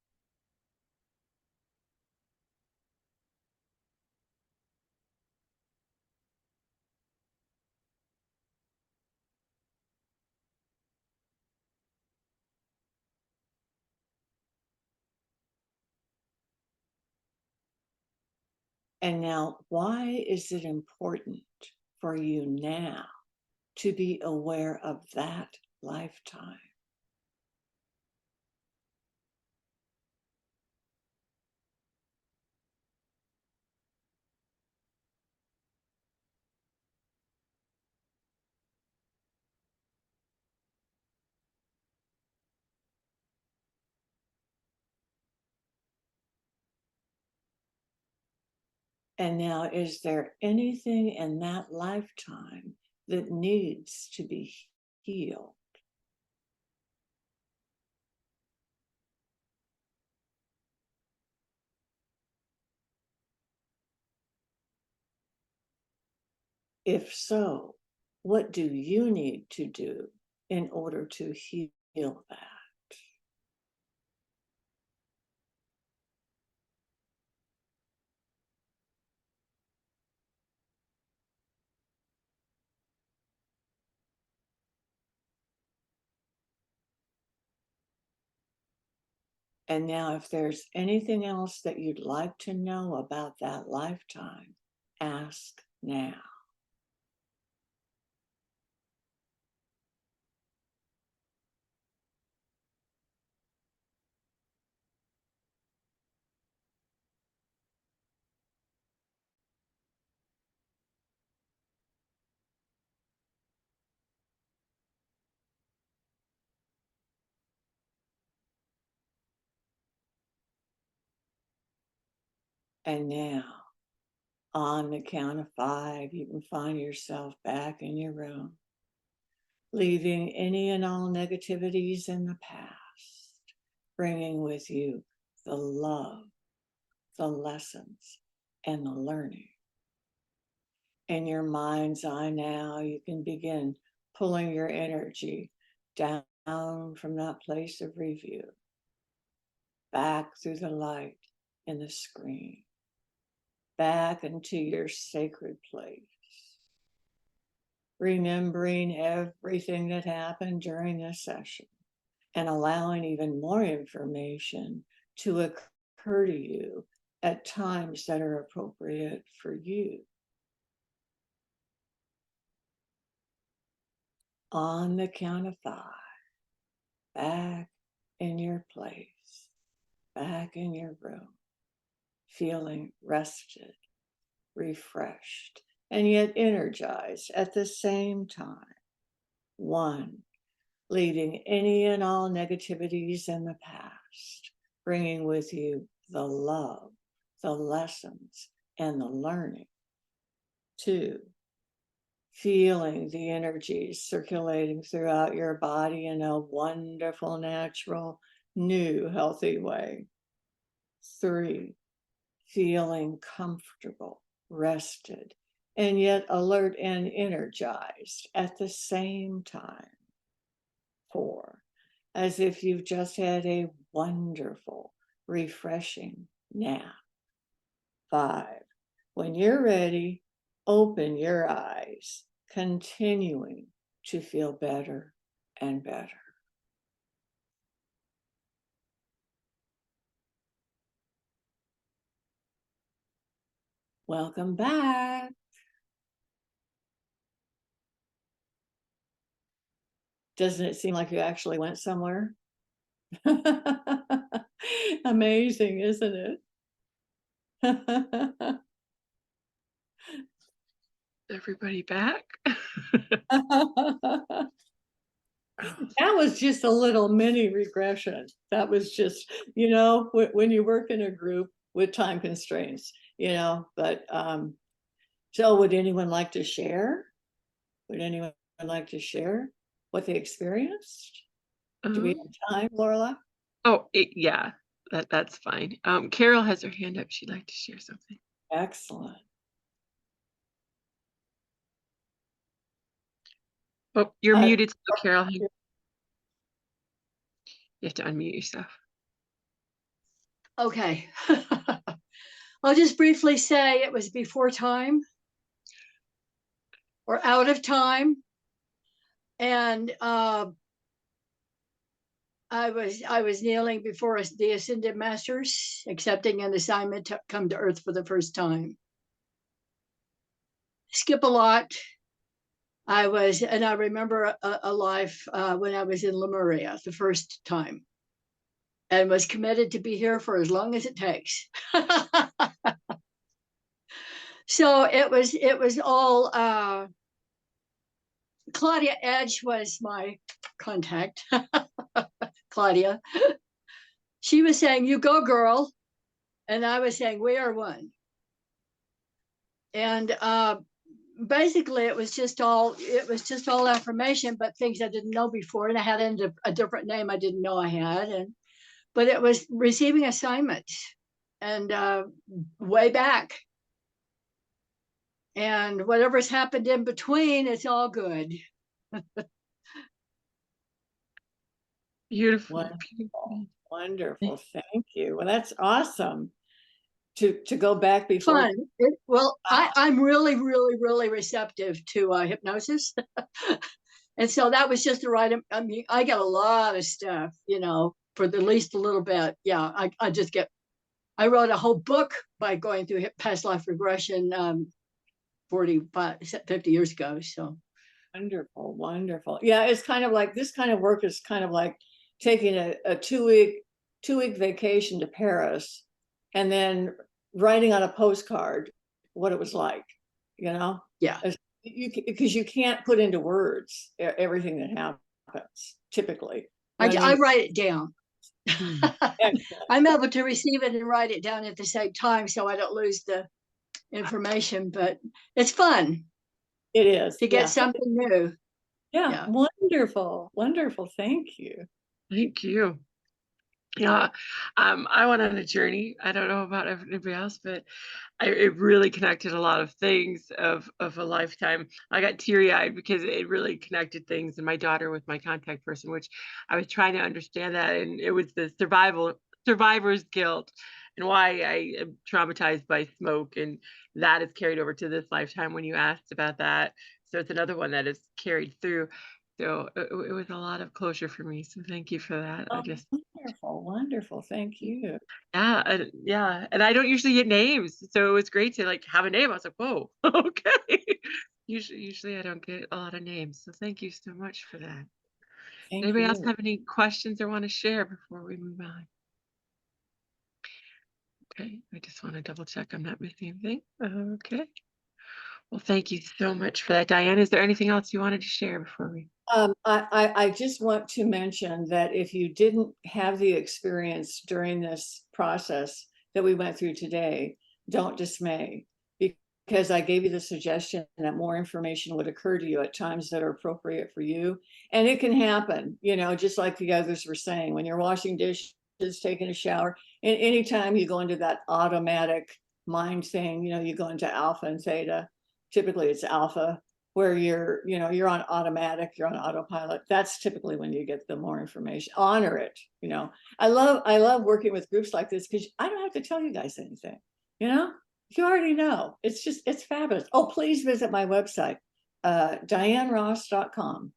And now, why is it important for you now to be aware of that lifetime? And now, is there anything in that lifetime that needs to be healed? If so, what do you need to do in order to heal that? And now, if there's anything else that you'd like to know about that lifetime, ask now. And now, on the count of 5, you can find yourself back in your room, leaving any and all negativities in the past, bringing with you the love, the lessons, and the learning. In your mind's eye now, you can begin pulling your energy down from that place of review, back through the light in the screen, back into your sacred place, remembering everything that happened during this session and allowing even more information to occur to you at times that are appropriate for you. On the count of 5, back in your place, back in your room, feeling rested, refreshed, and yet energized at the same time. 1, leaving any and all negativities in the past, bringing with you the love, the lessons, and the learning. 2, feeling the energies circulating throughout your body in a wonderful, natural, new, healthy way. 3, feeling comfortable, rested, and yet alert and energized at the same time. 4, as if you've just had a wonderful, refreshing nap. 5, when you're ready, open your eyes, continuing to feel better and better. Welcome back. Doesn't it seem like you actually went somewhere? Amazing, isn't it? Everybody back? That was just a little mini regression. That was just, when you work in a group with time constraints, but So would anyone like to share? Would anyone like to share what they experienced? Do we have time, Lorela? Yeah, that's fine. Carol has her hand up. She'd like to share something. Excellent. Oh, you're muted, so Carol. You have to unmute yourself. Okay. I'll just briefly say it was before time or out of time. And I was kneeling before the Ascended Masters, accepting an assignment to come to Earth for the first time. Skip a lot. I remember a life when I was in Lemuria the first time, and was committed to be here for as long as it takes. So it was all Claudia Edge was my contact. Claudia. She was saying, "You go, girl." And I was saying, "We are one." And basically it was just all affirmation, but things I didn't know before. And I had a different name I didn't know I had. But it was receiving assignments and way back. And whatever's happened in between, it's all good. Beautiful. Wonderful. Wonderful. Thank you. Well, that's awesome. To go back before. Fun. I'm really, really, really receptive to hypnosis. And so that was just the right. I mean, I get a lot of stuff, for the least a little bit. Yeah, I wrote a whole book by going through past life regression 50 years ago. So wonderful, wonderful. Yeah, it's kind of like this kind of work is kind of like taking a two-week vacation to Paris and then writing on a postcard what it was like, Yeah. Because you can't put into words everything that happens typically. I write it down. I'm able to receive it and write it down at the same time so I don't lose the information, but it's fun. It is. To get something new. Yeah. Wonderful. Wonderful. Thank you. Thank you. Yeah, I went on a journey. I don't know about everybody else, but it really connected a lot of things of a lifetime. I got teary-eyed because it really connected things, and my daughter with my contact person, which I was trying to understand that, and it was the survivor's guilt and why I am traumatized by smoke, and that is carried over to this lifetime when you asked about that. So it's another one that is carried through. So it was a lot of closure for me. So thank you for that. Wonderful, wonderful. Thank you. Yeah, and I don't usually get names, so it was great to have a name. I was like, whoa, okay. Usually I don't get a lot of names, so thank you so much for that. Anybody else have any questions or want to share before we move on? Okay, I just want to double check I'm not missing anything. Okay. Well, thank you so much for that, Diane. Is there anything else you wanted to share before we? I just want to mention that if you didn't have the experience during this process that we went through today, don't dismay, because I gave you the suggestion that more information would occur to you at times that are appropriate for you. And it can happen, just like the others were saying, when you're washing dishes, taking a shower, and anytime you go into that automatic mind thing, you go into alpha and theta. Typically it's alpha, where you're on automatic, you're on autopilot. That's typically when you get the more information. Honor it. I love working with groups like this because I don't have to tell you guys anything. You already know. It's fabulous. Oh, please visit my website, DianeRoss.com.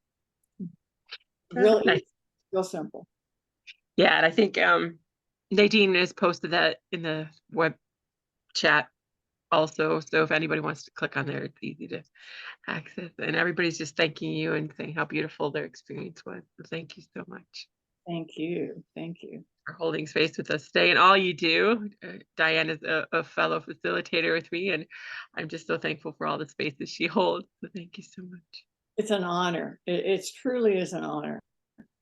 Real easy, real simple. Yeah, and I think Nadine has posted that in the web chat also. So if anybody wants to click on there, it's easy to access. And everybody's just thanking you and saying how beautiful their experience was. So thank you so much. Thank you. Thank you for holding space with us today and all you do. Diane is a fellow facilitator with me, and I'm just so thankful for all the spaces she holds. So thank you so much. It's an honor. It truly is an honor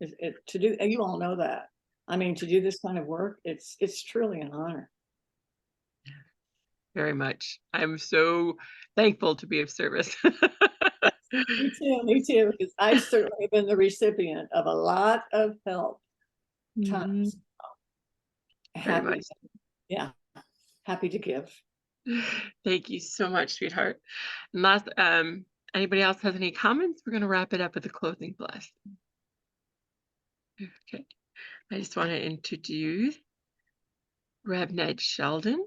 to do. And you all know that. I mean, to do this kind of work, it's truly an honor. very much. I'm so thankful to be of service. Me too, because I've certainly been the recipient of a lot of help. Mhm. Tons. Very Happy, much. yeah, happy to give. Thank you so much, sweetheart. And last, anybody else has any comments? We're going to wrap it up with a closing blessing. Okay. I just want to introduce Rev Ned Sheldon.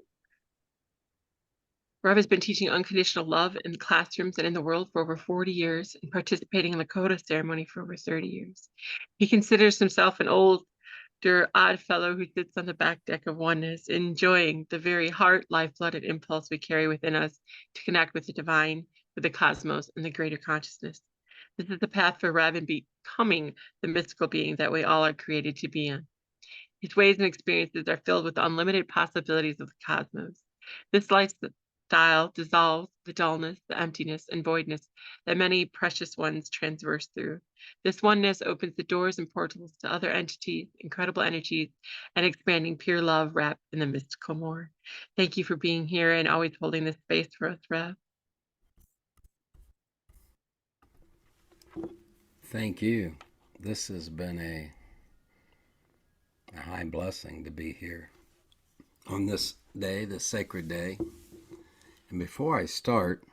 Rev has been teaching unconditional love in classrooms and in the world for over 40 years and participating in the Lakota ceremony for over 30 years. He considers himself an older, odd fellow who sits on the back deck of oneness, enjoying the very heart, lifeblood, and impulse we carry within us to connect with the divine, with the cosmos, and the greater consciousness. This is the path for Rev in becoming the mystical being that we all are created to be on. His ways and experiences are filled with unlimited possibilities of the cosmos. This lifestyle dissolves the dullness, the emptiness, and voidness that many precious ones transverse through. This oneness opens the doors and portals to other entities, incredible energies, and expanding pure love wrapped in the mystical more. Thank you for being here and always holding this space for us, Rev. Thank you. This has been a high blessing to be here on this day, this sacred day. And before I start,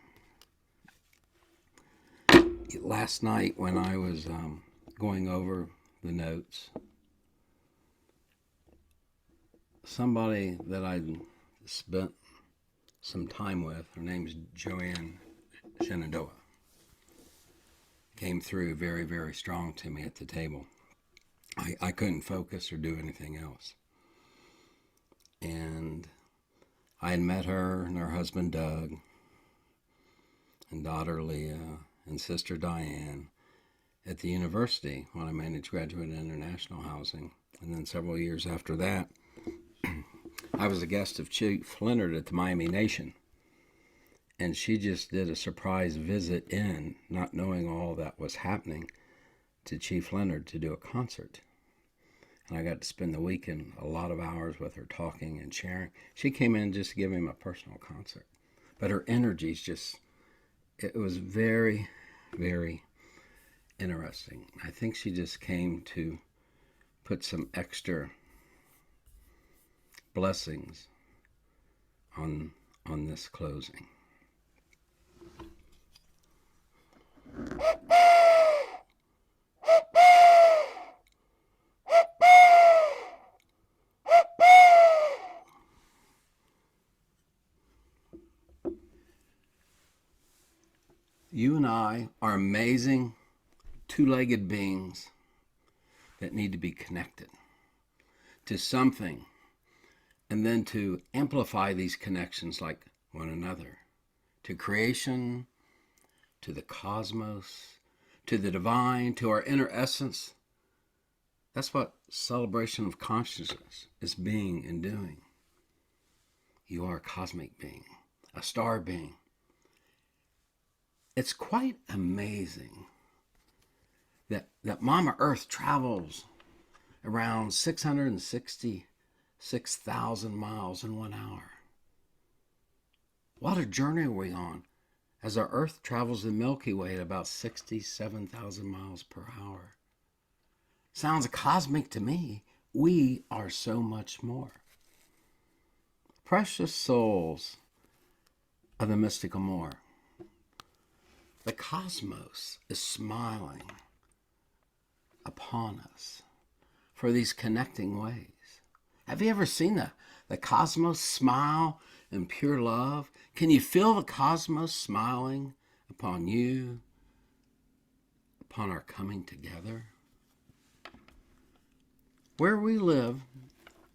last night when I was going over the notes, somebody that I spent some time with, her name's Joanne Shenandoah, came through very, very strong to me at the table. I couldn't focus or do anything else. And I had met her and her husband Doug and daughter Leah and sister Diane at the university when I managed graduate and international housing. And then several years after that, I was a guest of Chief Leonard at the Miami Nation. And she just did a surprise visit in, not knowing all that was happening, to Chief Leonard to do a concert. And I got to spend the weekend a lot of hours with her talking and sharing. She came in just to give him a personal concert. But her energy's just, it was very, very interesting. I think she just came to put some extra blessings on this closing. You and I are amazing two-legged beings that need to be connected to something and then to amplify these connections like one another, to creation, to the cosmos, to the divine, to our inner essence. That's what celebration of consciousness is being and doing. You are a cosmic being, a star being. It's quite amazing that Mama Earth travels around 666,000 miles in 1 hour. What a journey are we on as our Earth travels the Milky Way at about 67,000 miles per hour. Sounds cosmic to me. We are so much more. Precious souls of the mystical more. The cosmos is smiling upon us for these connecting ways. Have you ever seen the cosmos smile in pure love? Can you feel the cosmos smiling upon you, upon our coming together? Where we live,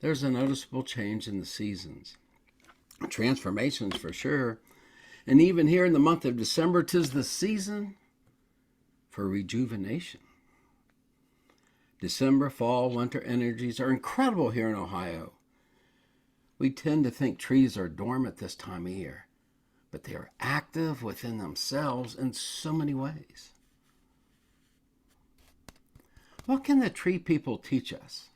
there's a noticeable change in the seasons. Transformations for sure. And even here in the month of December, 'tis the season for rejuvenation. December, fall, winter energies are incredible here in Ohio. We tend to think trees are dormant this time of year, but they are active within themselves in so many ways. What can the tree people teach us?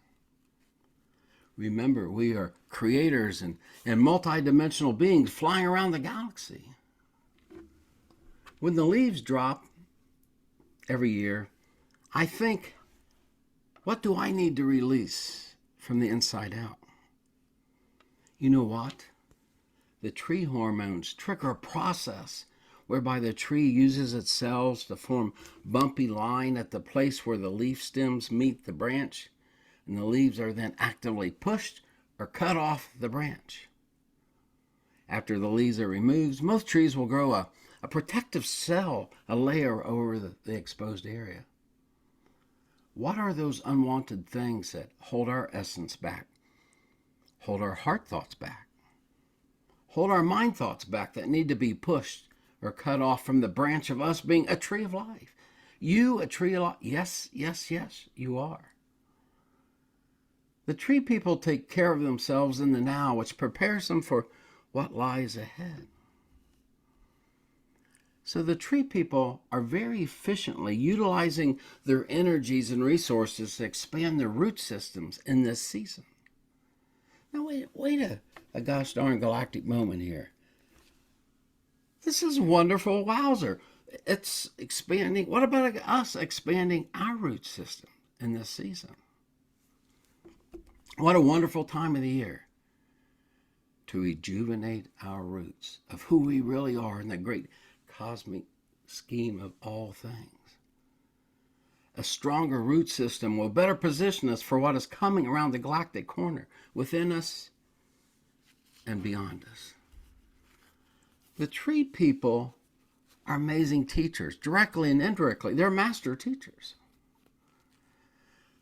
Remember, we are creators and multidimensional beings flying around the galaxy. When the leaves drop every year, I think, what do I need to release from the inside out? You know what? The tree hormones trigger a process whereby the tree uses its cells to form bumpy line at the place where the leaf stems meet the branch, and the leaves are then actively pushed or cut off the branch. After the leaves are removed, most trees will grow a protective cell, a layer over the exposed area. What are those unwanted things that hold our essence back, hold our heart thoughts back, hold our mind thoughts back that need to be pushed or cut off from the branch of us being a tree of life? You, a tree of life. Yes, yes, yes, you are. The tree people take care of themselves in the now, which prepares them for what lies ahead. So the tree people are very efficiently utilizing their energies and resources to expand their root systems in this season. Now wait a gosh darn galactic moment here. This is wonderful, wowzer. It's expanding. What about us expanding our root system in this season? What a wonderful time of the year to rejuvenate our roots of who we really are in the great cosmic scheme of all things. A stronger root system will better position us for what is coming around the galactic corner, within us and beyond us. The tree people are amazing teachers, directly and indirectly. They're master teachers.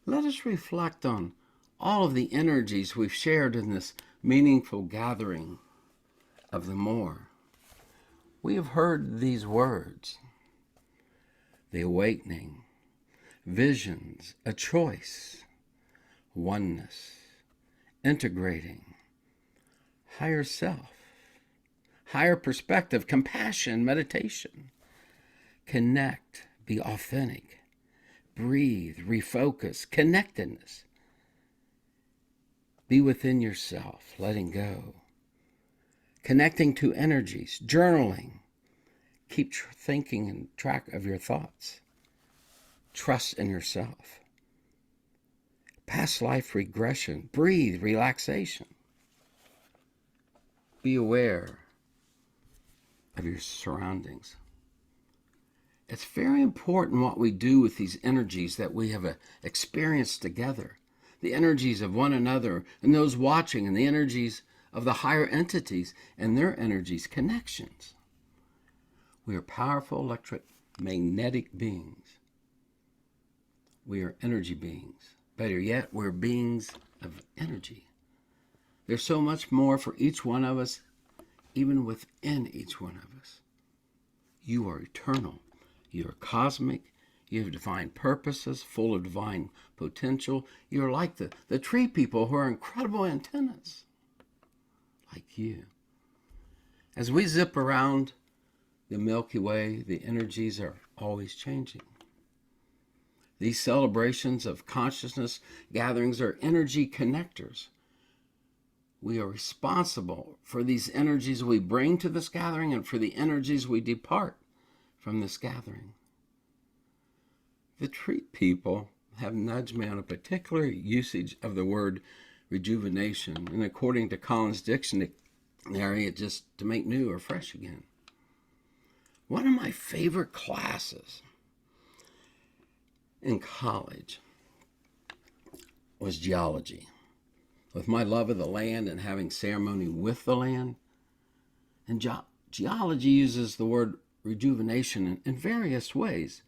Let us reflect on all of the energies we've shared in this meaningful gathering of the more. We have heard these words: the awakening, visions, a choice, oneness, integrating, higher self, higher perspective, compassion, meditation, connect, be authentic, breathe, refocus, connectedness, be within yourself, letting go, connecting to energies, journaling, keep thinking and track of your thoughts, trust in yourself, past life regression, breathe, relaxation, be aware of your surroundings. It's very important what we do with these energies that we have experienced together, the energies of one another and those watching, and the energies of the higher entities and their energies, connections. We are powerful electromagnetic beings. We are energy beings. Better yet, we're beings of energy. There's so much more for each one of us, even within each one of us. You are eternal. You are cosmic. You have divine purposes, full of divine potential. You're like the tree people who are incredible antennas, like you. As we zip around the Milky Way, the energies are always changing. These celebrations of consciousness gatherings are energy connectors. We are responsible for these energies we bring to this gathering and for the energies we depart from this gathering. The tree people have nudged me on a particular usage of the word rejuvenation, and according to Collins Dictionary, it's just to make new or fresh again. One of my favorite classes in college was geology. With my love of the land and having ceremony with the land, and geology uses the word rejuvenation in various ways.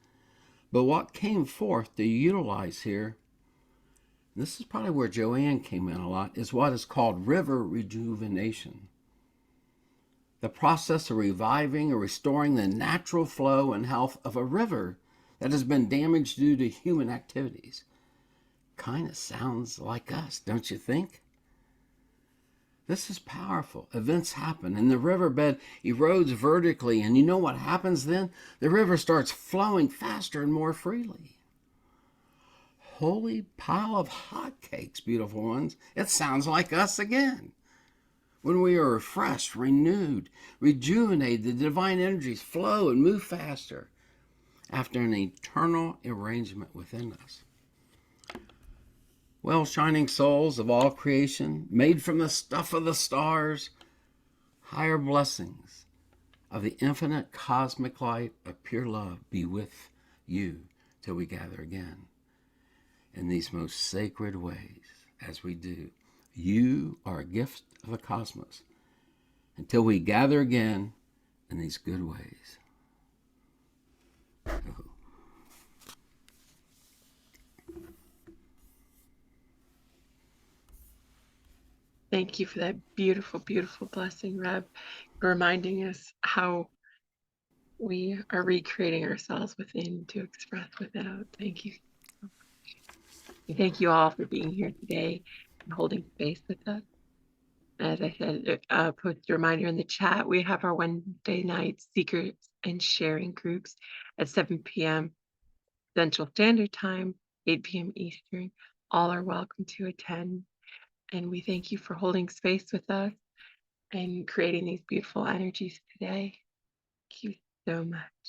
But what came forth to utilize here, and this is probably where Joanne came in a lot, is what is called river rejuvenation. The process of reviving or restoring the natural flow and health of a river that has been damaged due to human activities. Kind of sounds like us, don't you think? This is powerful. Events happen and the riverbed erodes vertically, and you know what happens then? The river starts flowing faster and more freely. holy pile of hotcakes, beautiful ones. It sounds like us again. When we are refreshed, renewed, rejuvenated, the divine energies flow and move faster after an eternal arrangement within us. Well, shining souls of all creation, made from the stuff of the stars, higher blessings of the infinite cosmic light of pure love be with you till we gather again in these most sacred ways as we do. You are a gift of the cosmos until we gather again in these good ways. Thank you for that beautiful, beautiful blessing, Rev, for reminding us how we are recreating ourselves within to express without. Thank you so much. And thank you all for being here today and holding space with us. As I said, post a reminder in the chat, we have our Wednesday night secrets and sharing groups at 7 p.m. Central Standard Time, 8 p.m. Eastern. All are welcome to attend. And we thank you for holding space with us and creating these beautiful energies today. Thank you so much.